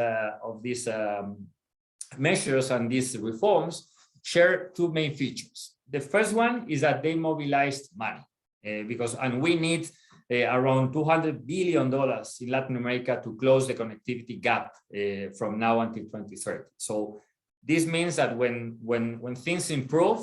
measures and these reforms share 2 main features. The first one is that they mobilized money, and we need around $200 billion in Latin America to close the connectivity gap from now until 2030. So this means that when things improve,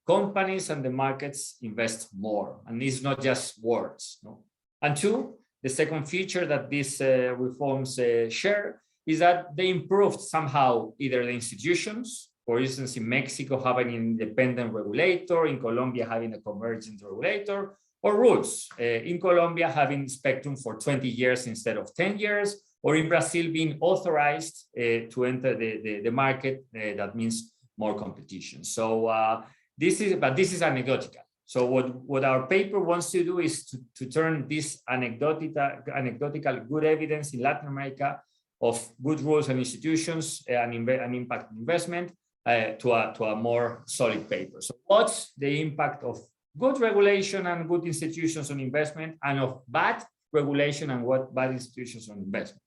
companies and the markets invest more, and it's not just words. No? And 2, the second feature that these reforms share is that they improved somehow either the institutions, for instance, in Mexico having an independent regulator, in Colombia having a convergent regulator, or rules. In Colombia having spectrum for 20 years instead of 10 years, or in Brazil being authorized to enter the market. That means more competition. So this is anecdotal. So what our paper wants to do is to turn this anecdotal good evidence in Latin America of good rules and institutions and impact investment to a more solid paper. So what's the impact of good regulation and good institutions on investment, and of bad regulation and bad institutions on investment?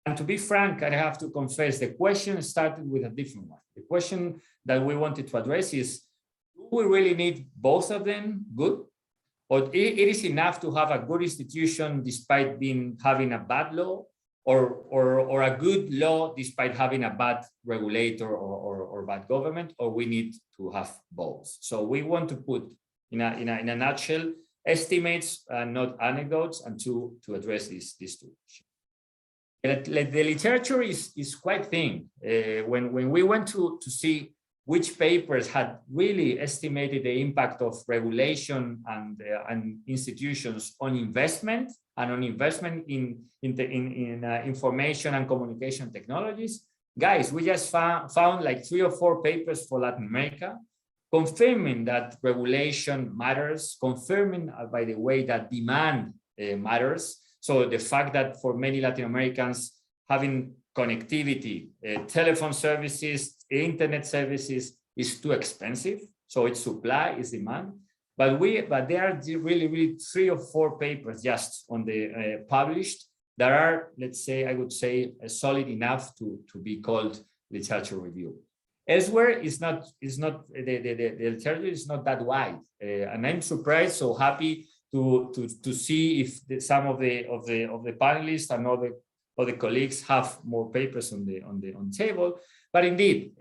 And to be frank, I have to confess, the question started with a different one. The question that we wanted to address is, do we really need both of them good? Or it is enough to have a good institution despite having a bad law, or a good law despite having a bad regulator or bad government, or we need to have both? So we want to put in a nutshell estimates, not anecdotes, and to address these 2 issues. The literature is quite thin. When we went to see which papers had really estimated the impact of regulation and institutions on investment, and on investment in information and communication technologies, guys, we just found like 3 or 4 papers for Latin America, confirming that regulation matters, confirming, by the way, that demand matters. So the fact that for many Latin Americans, having connectivity, telephone services, internet services is too expensive. So it's supply, it's demand. But there are really 3 or 4 papers just on the published that are, let's say, I would say, solid enough to be called literature review. Elsewhere, the literature is not that wide, and I'm surprised. So happy to see if some of the panelists and other colleagues have more papers on the table. But indeed,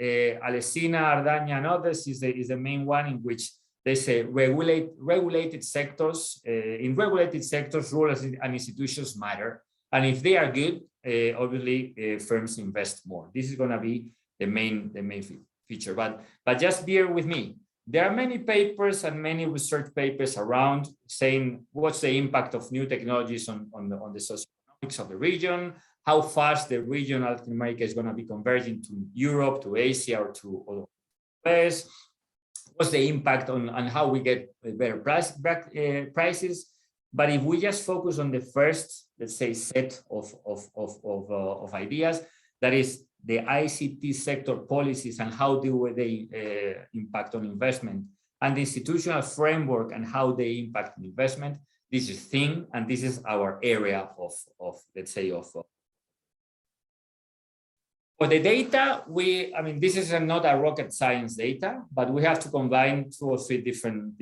Alessina, Ardaña, and others is the main one, in which they say regulated sectors. In regulated sectors, rules and institutions matter, and if they are good, obviously firms invest more. This is going to be the main feature. But just bear with me. there are many papers and many research papers around saying what's the impact of new technologies on the socioeconomics of the region, how fast the region Latin America is going to be converging to Europe, to Asia, or to US. What's the impact on how we get better prices? But if we just focus on the first, let's say, set of ideas, that is the ICT sector policies and how do they impact on investment, and the institutional framework and how they impact on investment, this is thing, and this is our area of let's say, for the data, I mean, this is not a rocket science data, but we have to combine 2 or 3 different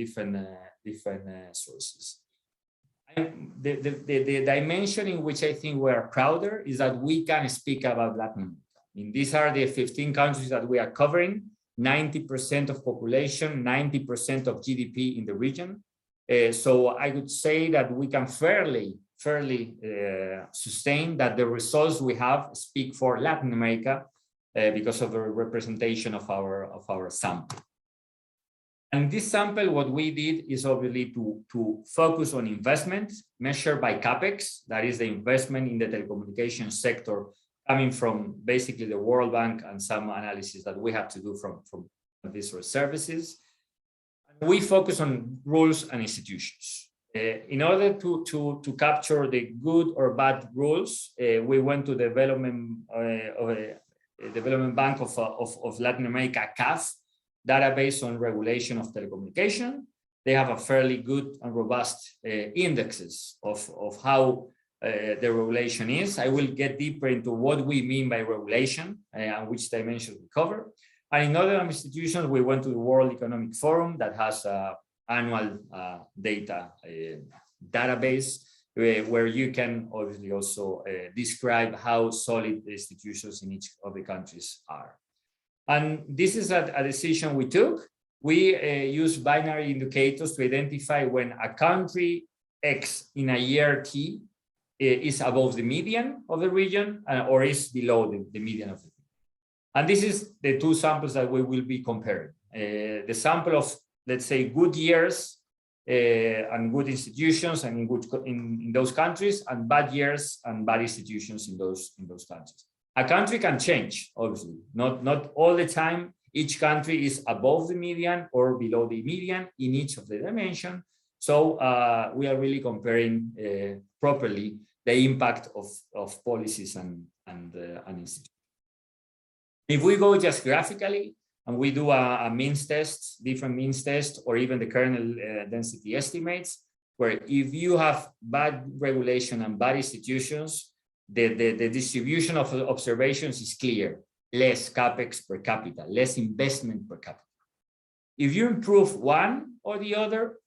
sources. And the dimension in which I think we are prouder is that we can speak about Latin America. I mean, these are the 15 countries that we are covering, 90% of population, 90% of GDP in the region. So I would say that we can fairly sustain that the results we have speak for Latin America because of the representation of our sample. And this sample, what we did is obviously to focus on investment measured by CapEx, that is the investment in the telecommunications sector coming from basically the World Bank and some analysis that we have to do from these services. We focus on rules and institutions. In order to capture the good or bad rules, we went to the Development Bank of Latin America, CAF, database on regulation of telecommunication. They have a fairly good and robust indexes of how the regulation is. I will get deeper into what we mean by regulation and which dimensions we cover. And in other institutions, we went to the World Economic Forum that has annual data database where you can obviously also describe how solid the institutions in each of the countries are. And this is a decision we took. We use binary indicators to identify when a country X in a year T is above the median of the region or is below the median of the region. And this is the 2 samples that we will be comparing. The sample of, let's say, good years and good institutions and in those countries, and bad years and bad institutions in those countries. A country can change, obviously, not all the time. Each country is above the median or below the median in each of the dimensions. So we are really comparing properly the impact of policies and institutions. If we go just graphically and we do a means test, different means test, or even the kernel density estimates, where if you have bad regulation and bad institutions, the distribution of observations is clear. Less CapEx per capita, less investment per capita. If you improve one or the other,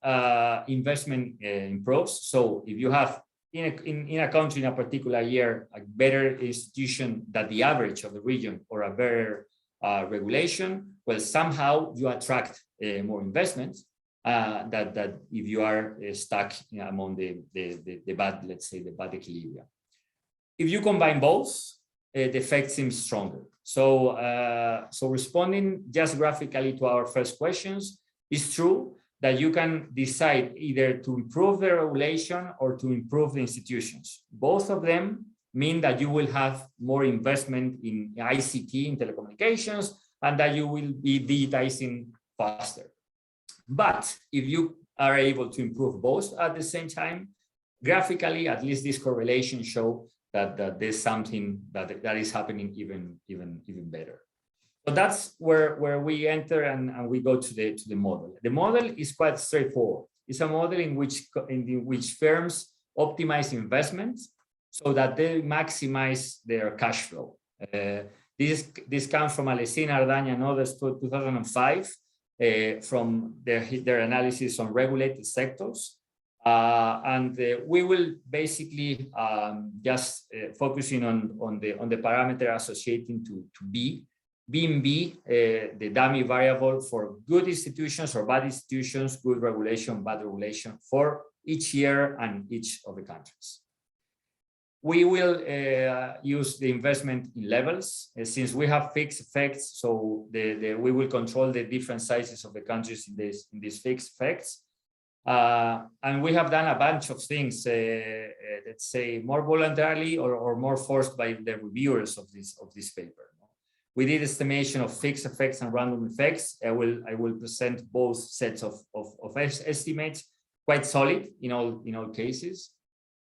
investment improves. So if you have in a country in a particular year a better institution than the average of the region or a better regulation, well, somehow you attract more investments that if you are stuck among the bad, let's say, the bad equilibrium. If you combine both, the effect seems stronger. So, so responding just graphically to our first questions, it's true that you can decide either to improve the regulation or to improve the institutions. Both of them mean that you will have more investment in ICT, in telecommunications, and that you will be digitizing faster. But if you are able to improve both at the same time, graphically, at least this correlation show that there's something that is happening even better. So that's where we enter and we go to the model. The model is quite straightforward. It's a model in which firms optimize investments so that they maximize their cash flow. This comes from Alessina, Ardagna, and others, 2005, from their analysis on regulated sectors. And we will basically just focusing on the parameter associating to B. Being B, the dummy variable for good institutions or bad institutions, good regulation, bad regulation for each year and each of the countries. We will use the investment in levels since we have fixed effects. So we will control the different sizes of the countries in these fixed effects. And we have done a bunch of things, let's say more voluntarily or more forced by the reviewers of this paper. We did estimation of fixed effects and random effects. I will present both sets of estimates, quite solid in all cases.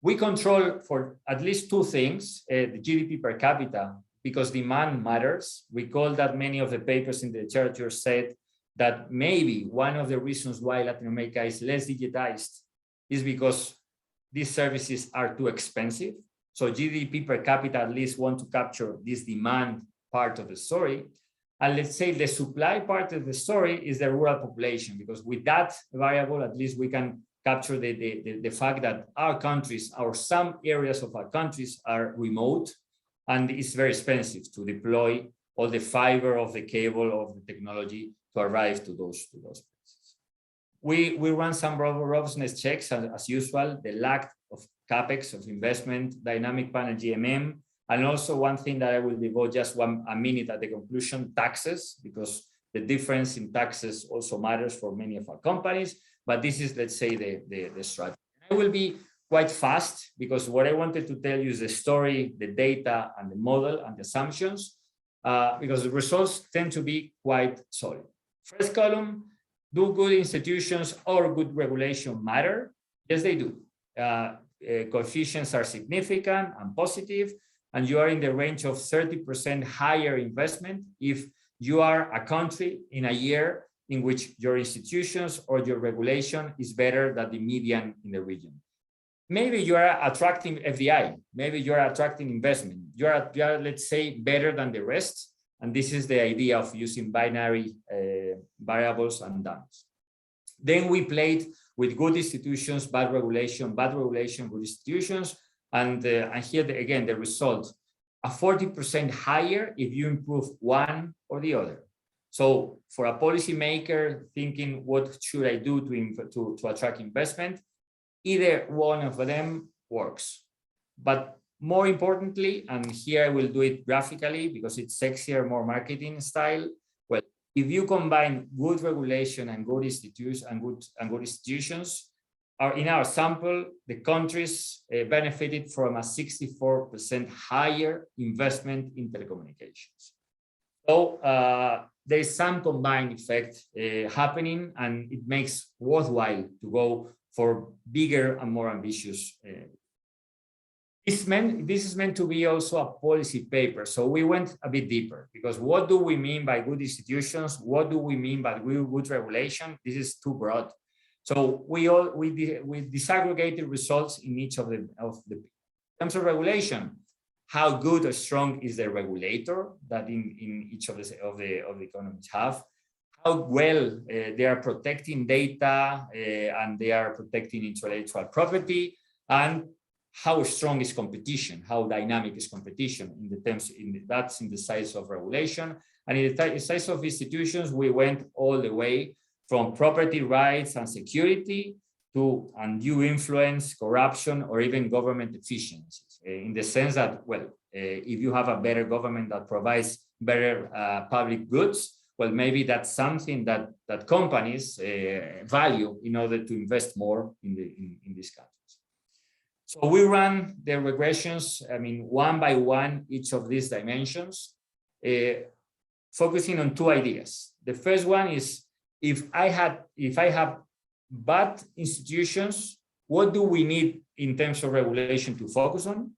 We control for at least two things, the GDP per capita, because demand matters. Recall that many of the papers in the literature said that maybe one of the reasons why Latin America is less digitized is because these services are too expensive. So GDP per capita at least want to capture this demand part of the story. And let's say the supply part of the story is the rural population, because with that variable, at least we can capture the fact that our countries or some areas of our countries are remote and it's very expensive to deploy all the fiber of the cable of the technology to arrive to those places. We run some robustness checks as usual, the lack of capex, of investment, dynamic panel GMM, and also one thing that I will devote just a minute at the conclusion, taxes, because the difference in taxes also matters for many of our companies. But this is, let's say, the strategy. I will be quite fast because what I wanted to tell you is the story, the data, and the model and the assumptions, because the results tend to be quite solid. First column, do good institutions or good regulation matter? Yes, they do. Coefficients are significant and positive, and you are in the range of 30% higher investment if you are a country in a year in which your institutions or your regulation is better than the median in the region. Maybe you are attracting FDI, maybe you are attracting investment. You are, let's say, better than the rest. And this is the idea of using binary variables and dumps. Then we played with good institutions, bad regulation, good institutions. And here, again, the result, a 40% higher if you improve one or the other. So for a policymaker thinking, what should I do to attract investment? Either one of them works. But more importantly, and here I will do it graphically because it's sexier, more marketing style. Well, if you combine good regulation and good institutions in our sample, the countries benefited from a 64% higher investment in telecommunications. So there is some combined effect happening, and it makes worthwhile to go for bigger and more ambitious. This is meant to be also a policy paper. So we went a bit deeper because what do we mean by good institutions? What do we mean by good regulation? This is too broad. So we disaggregated results in each of the in terms of regulation. How good or strong is the regulator that in each of the economies have? How well they are protecting data and they are protecting intellectual property, and how strong is competition? How dynamic is competition that's in the size of regulation. And in the size of institutions, we went all the way from property rights and security to undue influence, corruption, or even government efficiencies. In the sense that, well, if you have a better government that provides better public goods, well, maybe that's something that companies value in order to invest more in these countries. So we run the regressions, one by one, each of these dimensions, focusing on two ideas. The first one is, if I have bad institutions, what do we need in terms of regulation to focus on?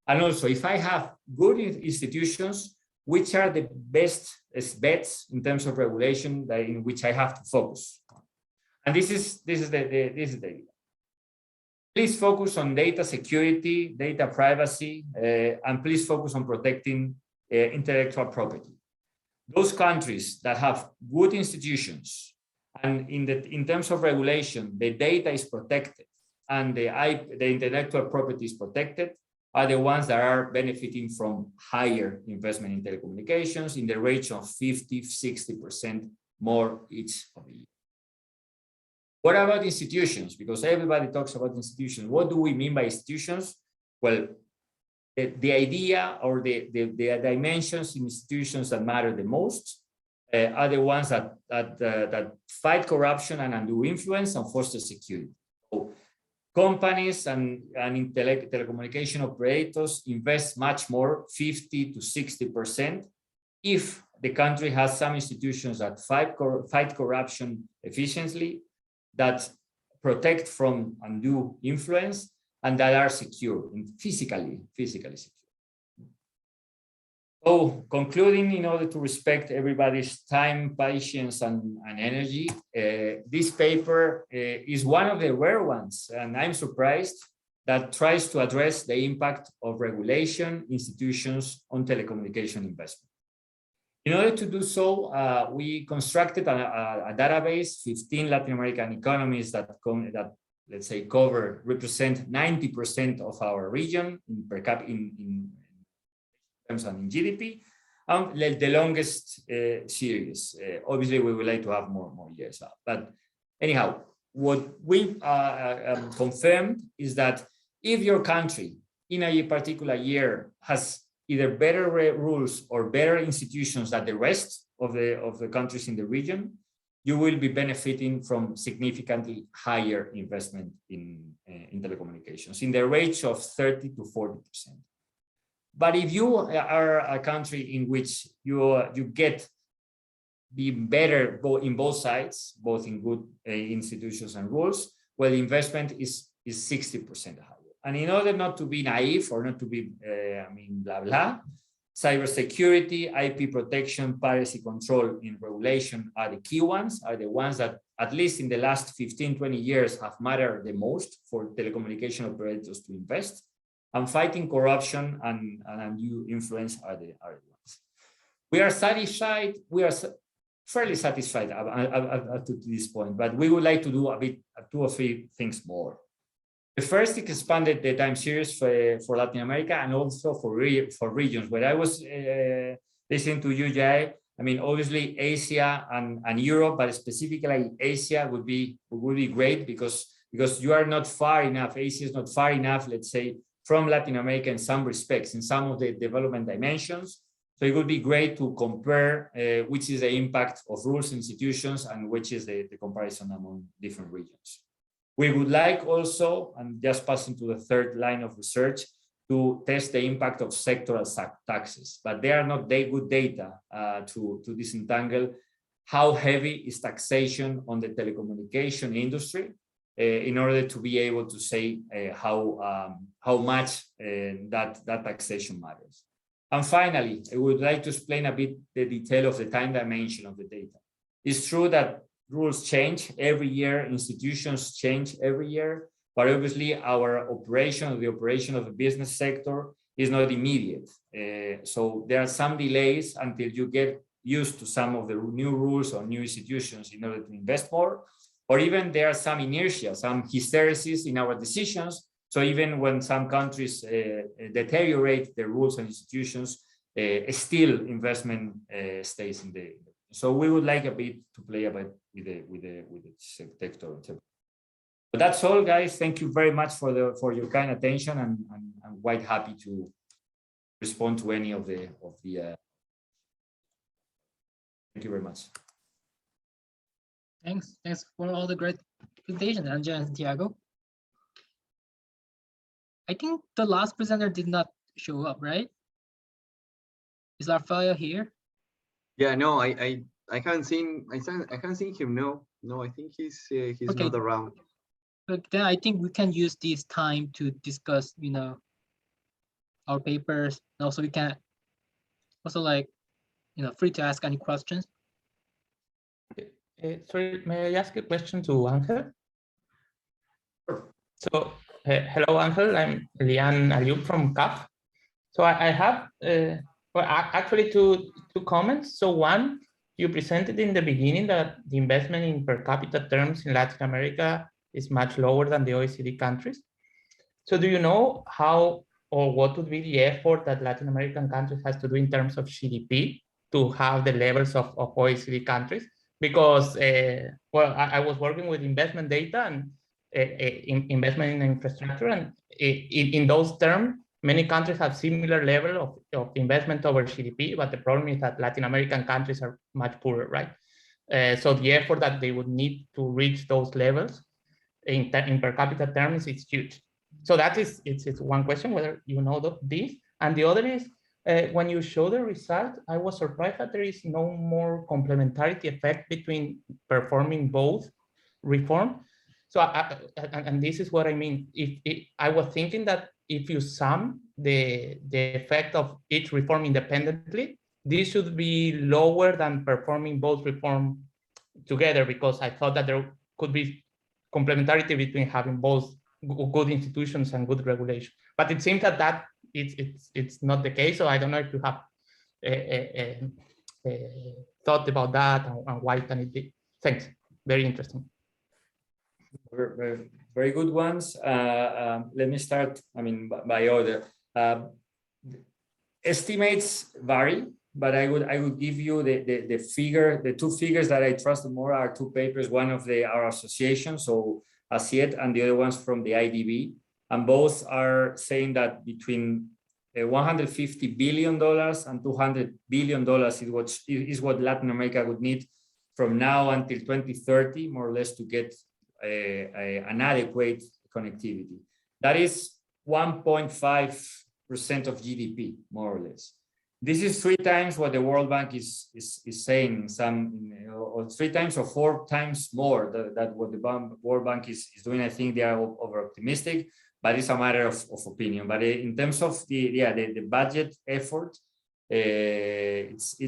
And also, if I have good institutions, which are the best bets in terms of regulation in which I have to focus? And this is the idea. Please focus on data security, data privacy, and please focus on protecting intellectual property. Those countries that have good institutions and in terms of regulation, the data is protected and the intellectual property is protected, are the ones that are benefiting from higher investment in telecommunications in the range of 50–60% more each of the year. What about institutions? Because everybody talks about institutions. What do we mean by institutions? Well, the idea or the dimensions in institutions that matter the most are the ones that fight corruption and undue influence and foster security. So companies and telecommunication operators invest much more, 50 to 60%, if the country has some institutions that fight corruption efficiently, that protect from undue influence, and that are secure, physically secure. So concluding, in order to respect everybody's time, patience, and energy, this paper is one of the rare ones, and I'm surprised, that tries to address the impact of regulation institutions on telecommunication investment. In order to do so, we constructed a database, 15 Latin American economies that let's say represent 90% of our region in per capita in terms and in GDP, and the longest series. Obviously, we would like to have more years up. But anyhow, what we confirmed is that if your country in a particular year has either better rules or better institutions than the rest of the countries in the region, you will be benefiting from significantly higher investment in telecommunications in the range of 30 to 40%. But if you are a country in which you get the better in both sides, both in good institutions and rules, well, investment is 60% higher. And in order not to be naive or not to be, blah, blah, cybersecurity, IP protection, piracy control in regulation are the key ones, are the ones that at least in the last 15, 20 years have mattered the most for telecommunication operators to invest. And fighting corruption and undue influence are the ones. We are satisfied, we are fairly satisfied up to this point, but we would like to do 2 or 3 things more. The first expanded the time series for Latin America and also for regions. When I was listening to you, Jai, obviously Asia and Europe, but specifically Asia would be great because you are not far enough. Asia is not far enough, let's say, from Latin America in some respects, in some of the development dimensions. So it would be great to compare which is the impact of rules, institutions, and which is the comparison among different regions. We would like also, and just passing to the third line of research, to test the impact of sectoral taxes, but they are not good data to disentangle how heavy is taxation on the telecommunication industry in order to be able to say how much that taxation matters. And finally, I would like to explain a bit the detail of the time dimension of the data. It's true that rules change every year, institutions change every year, but obviously the operation of the business sector is not immediate. So there are some delays until you get used to some of the new rules or new institutions in order to invest more, or even there are some inertia, some hysteresis in our decisions. So even when some countries deteriorate the rules and institutions, still investment stays in the. So we would like a bit to play a bit with the sector. But that's all, guys. Thank you very much for your kind attention, and I'm quite happy to respond to any of the. Thank you very much. Thanks for all the great presentation, Angela and Santiago. I think the last presenter did not show up, right? Is Rafael here? Yeah, no, I haven't seen him. No, I think he's okay. not around. But then I think we can use this time to discuss, our papers. And also we can also free to ask any questions. Sorry, may I ask a question to Angel? So, hello, Angel. I'm Elian Ayub from CAF. So I have actually two comments. So one, you presented in the beginning that the investment in per capita terms in Latin America is much lower than the OECD countries. So do you know how or what would be the effort that Latin American countries has to do in terms of GDP to have the levels of OECD countries? Because, I was working with investment data and investment in infrastructure, and in those terms, many countries have similar level of investment over GDP, but the problem is that Latin American countries are much poorer, right? So the effort that they would need to reach those levels in per capita terms is huge. So that is it's one question, whether you know this. And the other is, when you show the result, I was surprised that there is no more complementarity effect between performing both reform. So, and this is what I mean. I was thinking that if you sum the effect of each reform independently, this should be lower than performing both reform together, because I thought that there could be complementarity between having both good institutions and good regulation. But it seems that it's not the case. So I don't know if you have thought about that and why can it be. Thanks. Very interesting. Very good ones. Let me start, by order. Estimates vary, but I would give you the figure. The two figures that I trust more are two papers, one of our association, so ASIET, and the other one's from the IDB. And both are saying that between $150 billion and $200 billion is what Latin America would need from now until 2030, more or less, to get an adequate connectivity. That is 1.5% of GDP, more or less. This is 3 times what the World Bank is saying, or 3 times or 4 times more than what the World Bank is doing. I think they are over optimistic, but it's a matter of opinion. But in terms of the budget effort, it's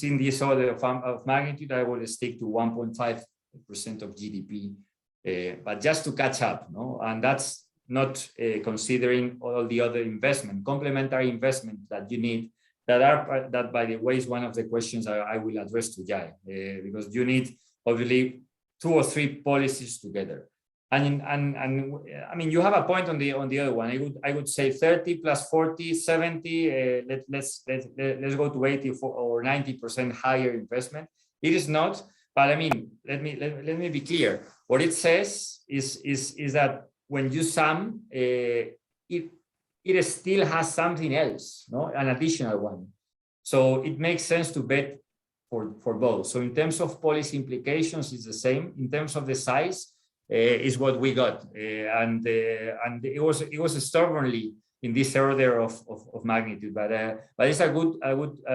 in this order of magnitude. I will stick to 1.5% of GDP, but just to catch up, no? And that's not considering all the other investment, complementary investment that you need, that by the way is one of the questions I will address to Jai, because you need obviously 2 or 3 policies together. And I mean, you have a point on the other one. I would say 30 plus 40, 70. Let's go to 80 or 90% higher investment. It is not, but I mean, let me be clear. What it says is that when you sum, it still has something else, no, an additional one. So it makes sense to bet for both. So in terms of policy implications, it's the same. In terms of the size, is what we got, and it was stubbornly in this order of magnitude. But it's a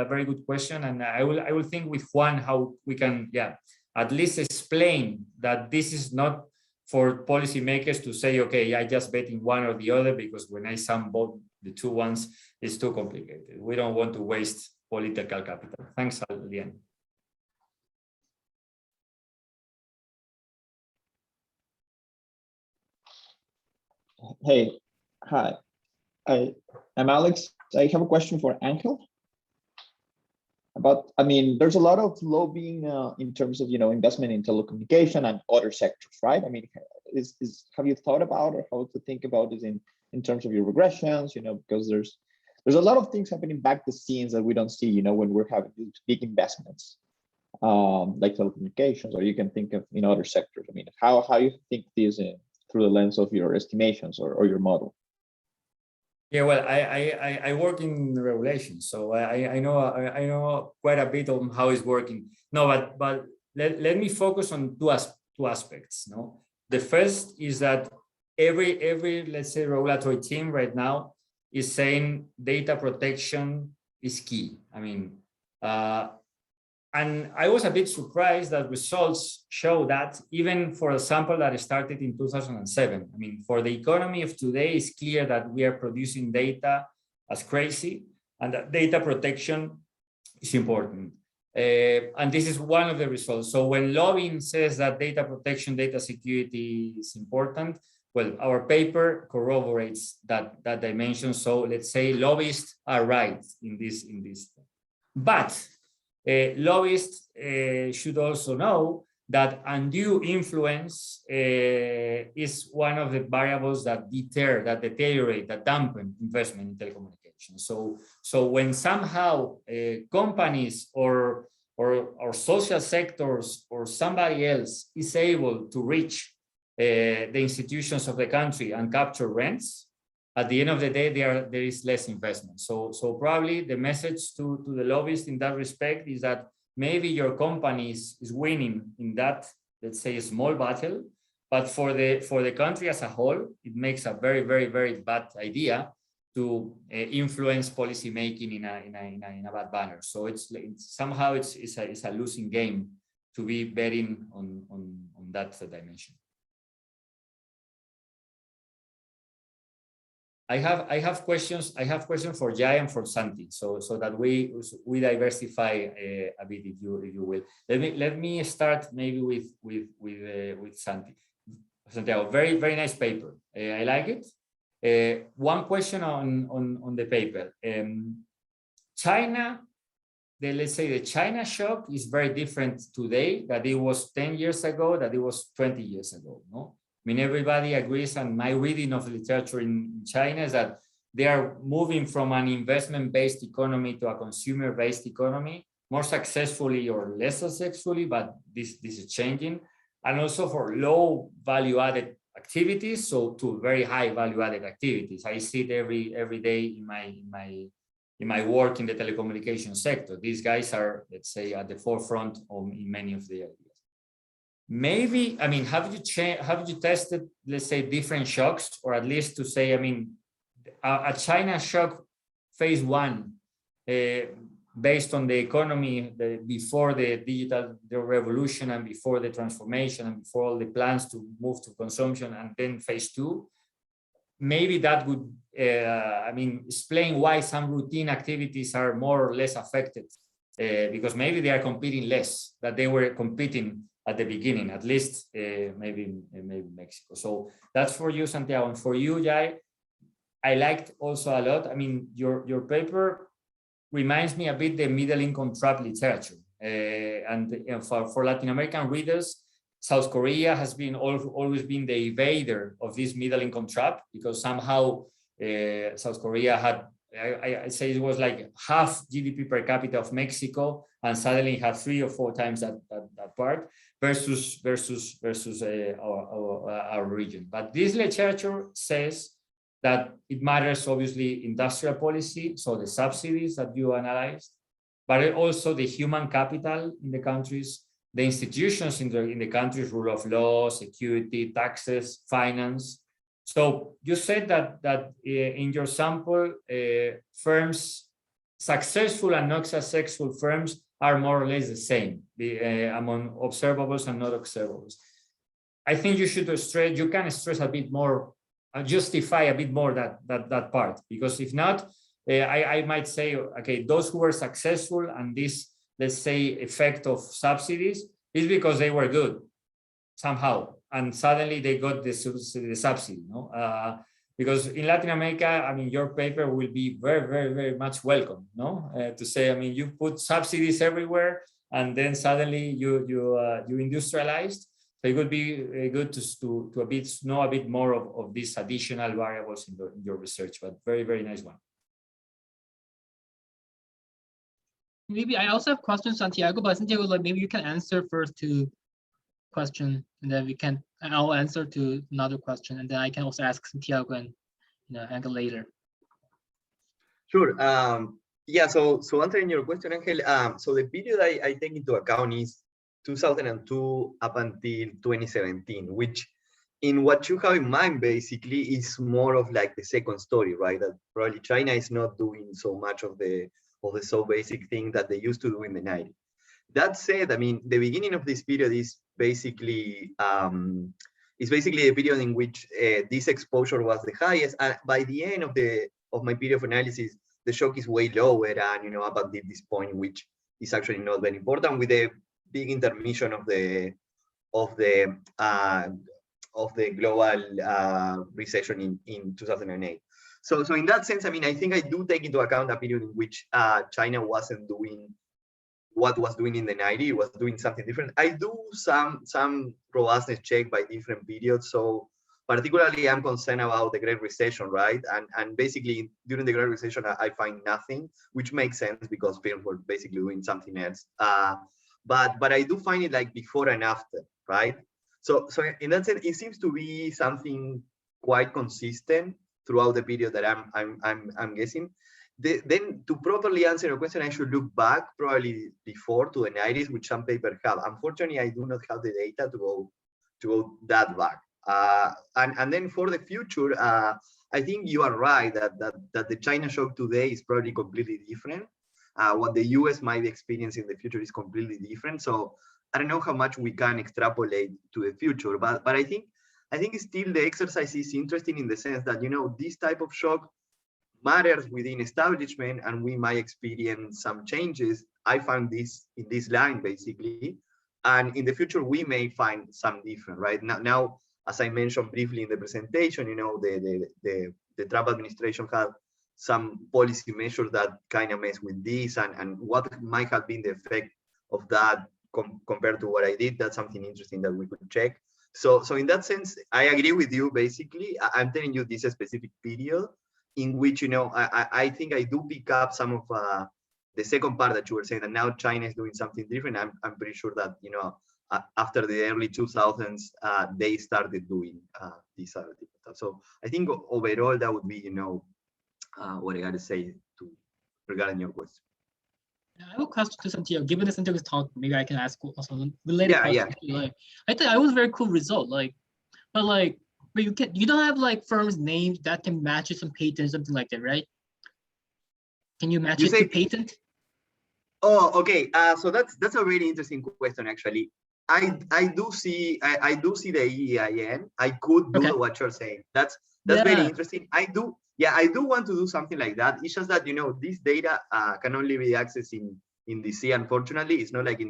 very good question, and I will think with Juan how we can at least explain that this is not for policymakers to say, okay, I just bet in one or the other, because when I sum both the 2 ones, it's too complicated. We don't want to waste political capital. Thanks, Lian. Hey, hi, I'm Alex. I have a question for Angel. I mean, there's a lot of lobbying in terms of, investment in telecommunication and other sectors, right? I mean, have you thought about or how to think about this in terms of your regressions, because there's a lot of things happening back the scenes that we don't see, when we're having these big investments, like telecommunications, or you can think of in other sectors. I mean, how you think this through the lens of your estimations or your model? Yeah, well, I work in regulation, so I know quite a bit on how it's working. No, but let me focus on two aspects. No, the first is that every let's say regulatory team right now is saying data protection is key. I mean, and I was a bit surprised that results show that even for a sample that started in 2007. I mean, for the economy of today, it's clear that we are producing data as crazy, and that data protection is important. And this is one of the results. So when lobbying says that data protection, data security is important, well, our paper corroborates that dimension. So let's say lobbyists are right in this. But lobbyists should also know that undue influence is one of the variables that deteriorate, that dampen investment in telecommunications. So when somehow companies or social sectors or somebody else is able to reach the institutions of the country and capture rents, at the end of the day, there is less investment. So probably the message to the lobbyists in that respect is that maybe your company is winning in that, let's say, a small battle, but for the country as a whole, it makes a very, very, very bad idea to influence policy making in a bad manner. So it's somehow it's a losing game to be betting on that dimension. I have questions. I have questions for Jai and for Santi, so that we diversify a bit, if you will. Let me start maybe with Santi. Santiago, very, very nice paper. I like it. One question on the paper. China, let's say the China shock is very different today than it was 10 years ago, that it was 20 years ago. No, I mean, everybody agrees, and my reading of the literature in China is that they are moving from an investment-based economy to a consumer-based economy, more successfully or less successfully, but this is changing. And also for low value-added activities, so to very high value-added activities. I see it every day in my work in the telecommunications sector. These guys are, let's say, at the forefront in many of the areas. Maybe, I mean, have you tested, let's say, different shocks, or at least to say, I mean, a China shock phase one, based on the economy before the digital revolution and before the transformation and before all the plans to move to consumption, and then phase two, maybe that would, I mean, explain why some routine activities are more or less affected, because maybe they are competing less than they were competing at the beginning, at least maybe Mexico. So that's for you, Santiago. And for you, Jai, I liked also a lot. I mean, your paper reminds me a bit the middle income trap literature. And for Latin American readers, South Korea has been always been the evader of this middle income trap, because somehow South Korea had, I say it was like half GDP per capita of Mexico, and suddenly had 3 or 4 times that part, versus our region. But this literature says that it matters, obviously, industrial policy, so the subsidies that you analyzed, but also the human capital in the countries, the institutions in the countries, rule of law, security, taxes, finance. So you said that in your sample, firms, successful and not successful firms are more or less the same among observables and not observables. I think you can stress a bit more, justify a bit more that part, because if not, I might say, okay, those who were successful and this, let's say, effect of subsidies is because they were good somehow, and suddenly they got the subsidy, no? Because in Latin America, I mean, your paper will be very, very, very much welcome, no? To say, I mean, you put subsidies everywhere, and then suddenly you industrialized. So it would be good to know a bit more of these additional variables in your research, but very, very nice one. Maybe I also have questions, Santiago, but Santiago, like, maybe you can answer first to question, and then I'll answer to another question, and then I can also ask Santiago and Angel later. Sure. Yeah. So answering your question, Angel. So the period I take into account is 2002 up until 2017, which, in what you have in mind, basically is more of like the second story, right? That probably China is not doing so much of the so basic thing that they used to do in the 90s. That said, I mean, the beginning of this period is basically the period in which this exposure was the highest. And by the end of my period of analysis, the shock is way lower, and up until this point, which is actually not very important, with the big intermission of the global recession in 2008. So in that sense, I mean, I think I do take into account a period in which China wasn't doing what was doing in the 90s, was doing something different. I do some robustness check by different periods. So particularly, I'm concerned about the Great Recession, right? And basically, during the Great Recession, I find nothing, which makes sense because firms were basically doing something else. But I do find it like before and after, right? So in that sense, it seems to be something quite consistent. throughout the period that I'm guessing. Then to properly answer your question, I should look back probably before to the 90s, which some papers have. Unfortunately, I do not have the data to go that back. And then for the future, I think you are right that the China shock today is probably completely different. What the US might experience in the future is completely different. So I don't know how much we can extrapolate to the future, but I think still the exercise is interesting in the sense that, you know, this type of shock matters within establishment and we might experience some changes. I found this in this line basically. And in the future, we may find some different, right? Now, as I mentioned briefly in the presentation, you know, the Trump administration had some policy measures that kind of mess with this, and what might have been the effect of that compared to what I did. That's something interesting that we could check. So in that sense, I agree with you. Basically, I'm telling you this is a specific period in which, you know, I think I do pick up some of the second part that you were saying, that now China is doing something different. I'm pretty sure that, you know, after the early 2000s, they started doing these other stuff. So I think overall that would be, you know, what I got to say regarding your question. I have a question to Santiago. Given the Santiago's talk, maybe I can ask also related questions. Yeah. Like, I thought it was a very cool result. Like, but you don't have like firms' names that can match some patent, something like that, right? Can you match it to patent? Oh, okay. So that's a really interesting question, actually. I do see the EIN. I could do what you're saying. That's very interesting. I do want to do something like that. It's just that, you know, this data can only be accessed in DC. Unfortunately, it's not like in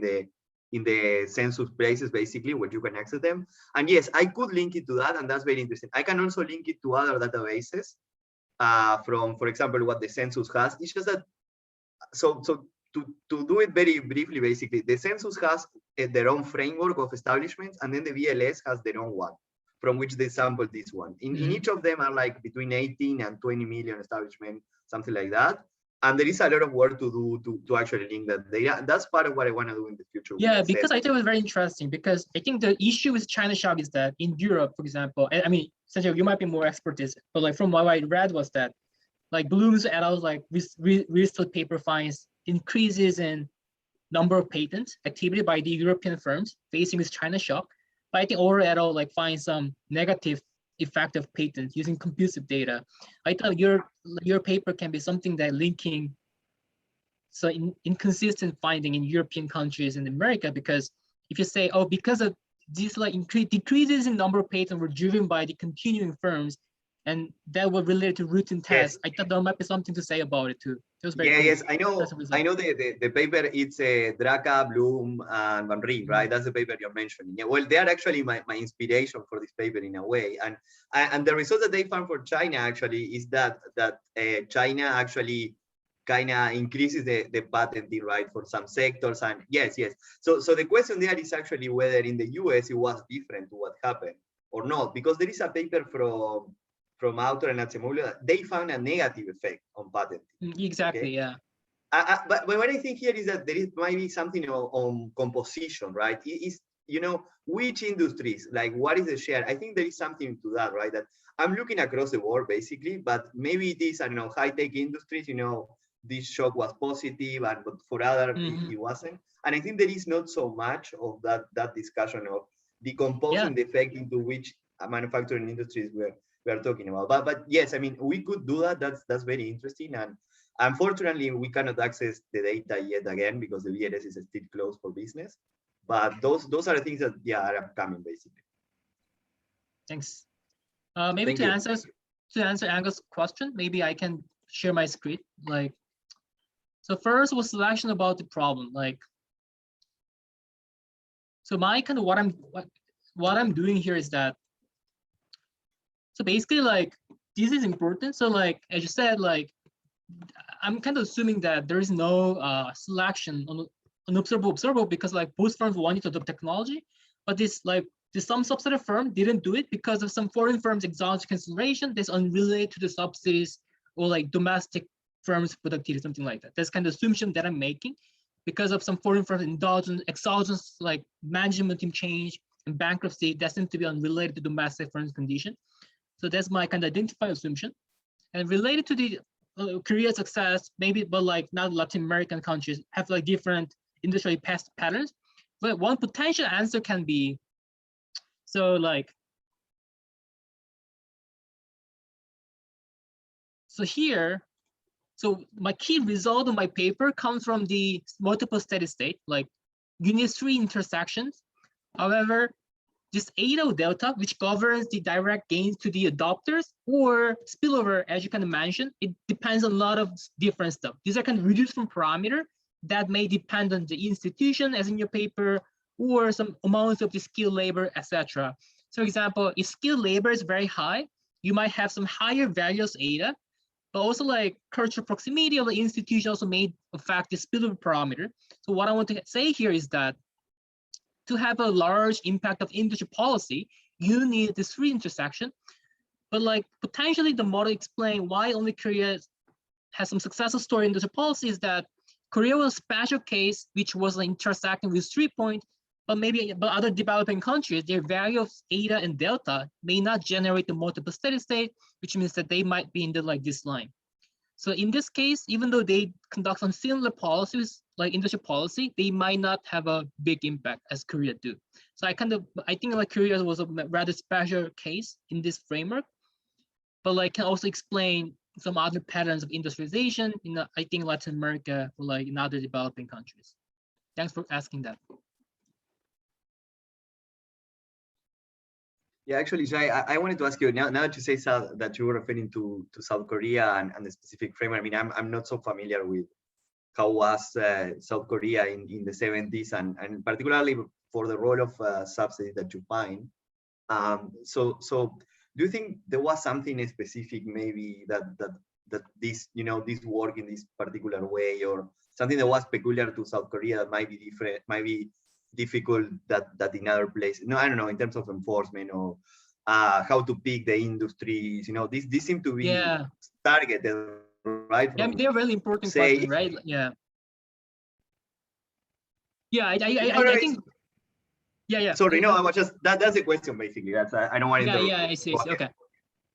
the census places basically where you can access them. And yes, I could link it to that, and that's very interesting. I can also link it to other databases from, for example, what the census has. It's just that so to do it very briefly, basically, the census has their own framework of establishments, and then the BLS has their own one, from which they sampled this one. In each of them are like between 18 and 20 million establishments, something like that. And there is a lot of work to do to actually link that data. That's part of what I want to do in the future. Yeah, because I think it was very interesting, because I think the issue with China shock is that in Europe, for example, I mean, Santiago, you might be more expertise, but like from what I read was that like Bloom's et al. Like research paper finds increases in number of patents activity by the European firms facing this China shock. But I think Oro et al. Like find some negative effect of patents using computed data. I thought your paper can be something that linking so inconsistent finding in European countries and America, because if you say, oh, because of these like decreases in number of patents were driven by the continuing firms, and that was related to routine tests. Yes. I thought there might be something to say about it too. It was very cool. Yes, I know the paper, it's Draka, Bloom, and Van Rijn, right? That's the paper you're mentioning. Yeah, well, they are actually my inspiration for this paper in a way. And the result that they found for China actually is that China actually kind of increases the patenting, right, for some sectors. And yes. So the question there is actually whether in the US it was different to what happened or not, because there is a paper from Autor and Acemoglu, they found a negative effect on patenting. Exactly, okay? Yeah. But what I think here is that there might be something on composition, right? It is, you know, which industries, like what is the share? I think there is something to that, right? That I'm looking across the board basically, but maybe it is, I don't know, high-tech industries, you know, this shock was positive, and but for other it wasn't. And I think there is not so much of that discussion of decomposing the effect into which manufacturing industries we are talking about. But yes, I mean, we could do that. That's very interesting. And unfortunately, we cannot access the data yet again because the BLS is still closed for business. But those are the things that are upcoming basically. Thanks. Maybe to answer Angel's question, maybe I can share my screen. Like, so first was selection about the problem. Like, so my kind of what I'm doing here is that. So basically, like, this is important. So like, as you said, like, I'm kind of assuming that there is no selection on observable because like both firms wanted to adopt technology, but some subsidy firm didn't do it because of some foreign firms' exogenous consideration that's unrelated to the subsidies or like domestic firms' productivity, something like that. That's kind of assumption that I'm making because of some foreign firms' exogenous like management team change and bankruptcy that seems to be unrelated to domestic firms' condition. So that's my kind of identified assumption. And related to the Korea's success, maybe, but like not Latin American countries have like different industry past patterns. But one potential answer can be, so like, so here, so my key result of my paper comes from the multiple steady state, like you need 3 intersections. However, this eta delta, which governs the direct gains to the adopters or spillover, as you can imagine, it depends on a lot of different stuff. These are kind of reduced from parameter that may depend on the institution, as in your paper, or some amounts of the skilled labor, etc. So, for example, if skilled labor is very high, you might have some higher values eta, but also like cultural proximity of the institution also may affect the spillover parameter. So what I want to say here is that to have a large impact of industry policy, you need this 3 intersection. But like potentially the model explain why only Korea has some successful story in industry policy is that Korea was a special case which was like intersecting with 3 points, but other developing countries, their value of eta and delta may not generate the multiple steady state, which means that they might be in the like this line. So in this case, even though they conduct some similar policies like industry policy, they might not have a big impact as Korea do. So I think like Korea was a rather special case in this framework, but like can also explain some other patterns of industrialization in I think Latin America or like in other developing countries. Thanks for asking that. Yeah, actually, Jai, I wanted to ask you now that you say that you were referring to South Korea and the specific framework. I mean, I'm not so familiar with how was South Korea in the 70s and particularly for the role of subsidies that you find. So do you think there was something specific maybe that this this work in this particular way, or something that was peculiar to South Korea that might be different, might be difficult that in other places? No, I don't know, in terms of enforcement or how to pick the industries. These seem to be targeted, right? Yeah, I mean, they're really important questions, right? Yeah. Yeah, I think. Yeah. Sorry, no, I was just that's the question basically. That's I don't want to. Yeah, I see. Okay.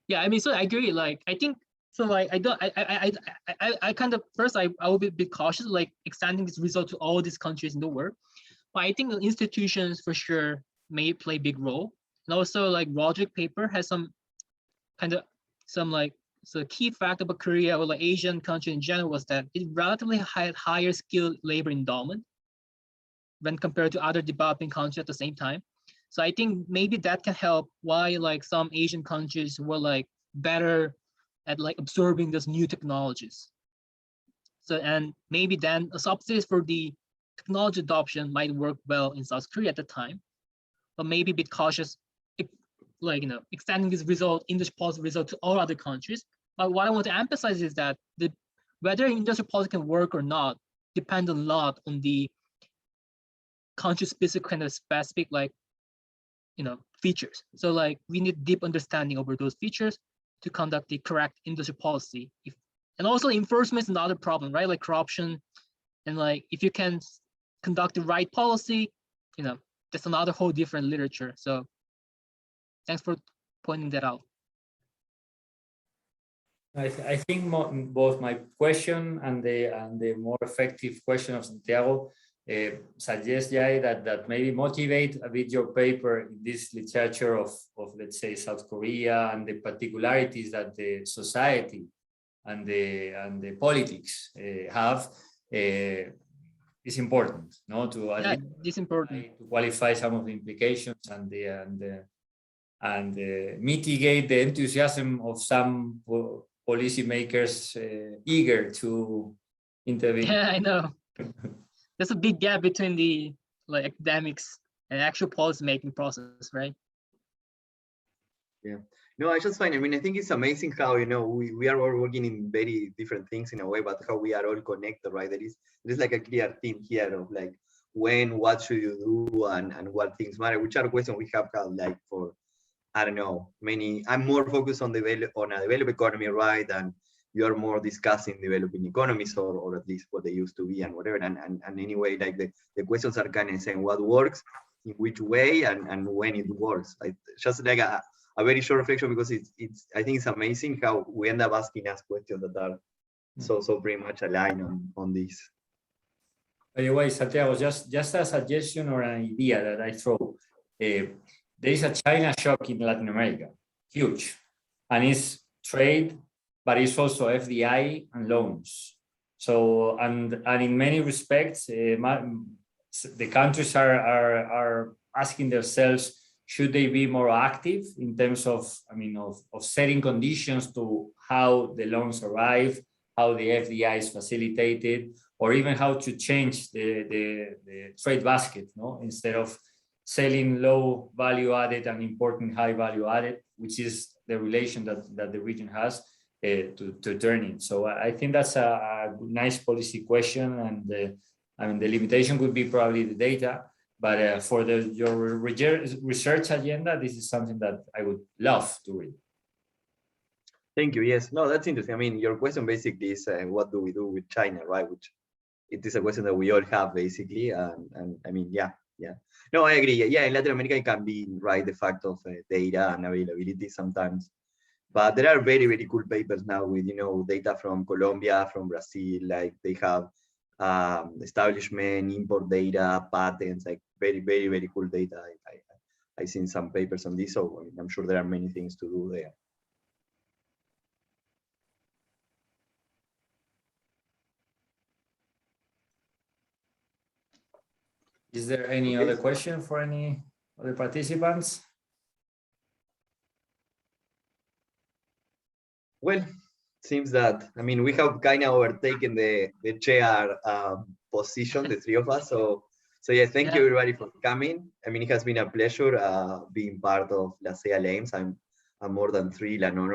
Yeah, I mean, so I agree. Like, I think so. Like, I kind of first I will be a bit cautious, like extending this result to all these countries in the world. But I think the institutions for sure may play a big role. And also like Roderick paper has some key fact about Korea or like Asian country in general was that it relatively had higher skilled labor endowment when compared to other developing countries at the same time. So I think maybe that can help why like some Asian countries were like better at like absorbing those new technologies. So, and maybe then a subsidies for the technology adoption might work well in South Korea at the time, but maybe a bit cautious, like, extending this result, industry policy result to all other countries. But what I want to emphasize is that whether industry policy can work or not depends a lot on the country-specific kind of specific, like, features. So like we need deep understanding over those features to conduct the correct industry policy. And also enforcement is another problem, right? Like corruption, and like if you can conduct the right policy, that's another whole different literature. So thanks for pointing that out. I think both my question and the more effective question of Santiago suggest, Jai, that maybe motivate a bit your paper in this literature of let's say South Korea and the particularities that the society and the politics have is important, no? It's important to qualify some of the implications and mitigate the enthusiasm of some policymakers eager to intervene. Yeah, I know. There's a big gap between the like academics and actual policy making process, right? Yeah. No, I just find, I think it's amazing how, we are all working in very different things in a way, but how we are all connected, right? There is like a clear theme here of like what should you do and what things matter, which are questions we have had like for, I don't know, I'm more focused on a developed economy, right? And you're more discussing developing economies or at least what they used to be and whatever. And anyway, like the questions are kind of saying what works, in which way, and when it works. Just like a very short reflection, because I think it's amazing how we end up asking us questions that are so pretty much aligned on this. By the way, Santiago, just a suggestion or an idea that I throw. There is a China shock in Latin America, huge, and it's trade, but it's also FDI and loans. So, and in many respects, the countries are asking themselves, should they be more active in terms of, of setting conditions to how the loans arrive, how the FDI is facilitated, or even how to change the trade basket, no? Instead of selling low value added and importing high value added, which is the relation that the region has, to turn it. So I think that's a nice policy question, and the limitation would be probably the data, but for your research agenda, this is something that I would love to read. Thank you. Yes, no, that's interesting. I mean, your question basically is what do we do with China, right? Which it is a question that we all have basically, and I mean, yeah. No, I agree. Yeah, in Latin America, it can be, right, the fact of data and availability sometimes. But there are very, very cool papers now with, data from Colombia, from Brazil, like they have establishment, import data, patents, like very, very, very cool data. I've seen some papers on this, so I'm sure there are many things to do there. Is there any other question for any other participants? Well, seems that, we have kind of overtaken the chair position, the three of us. So yeah, thank you everybody for coming. It has been a pleasure being part of La CEA LAMES. I'm more than thrilled and honored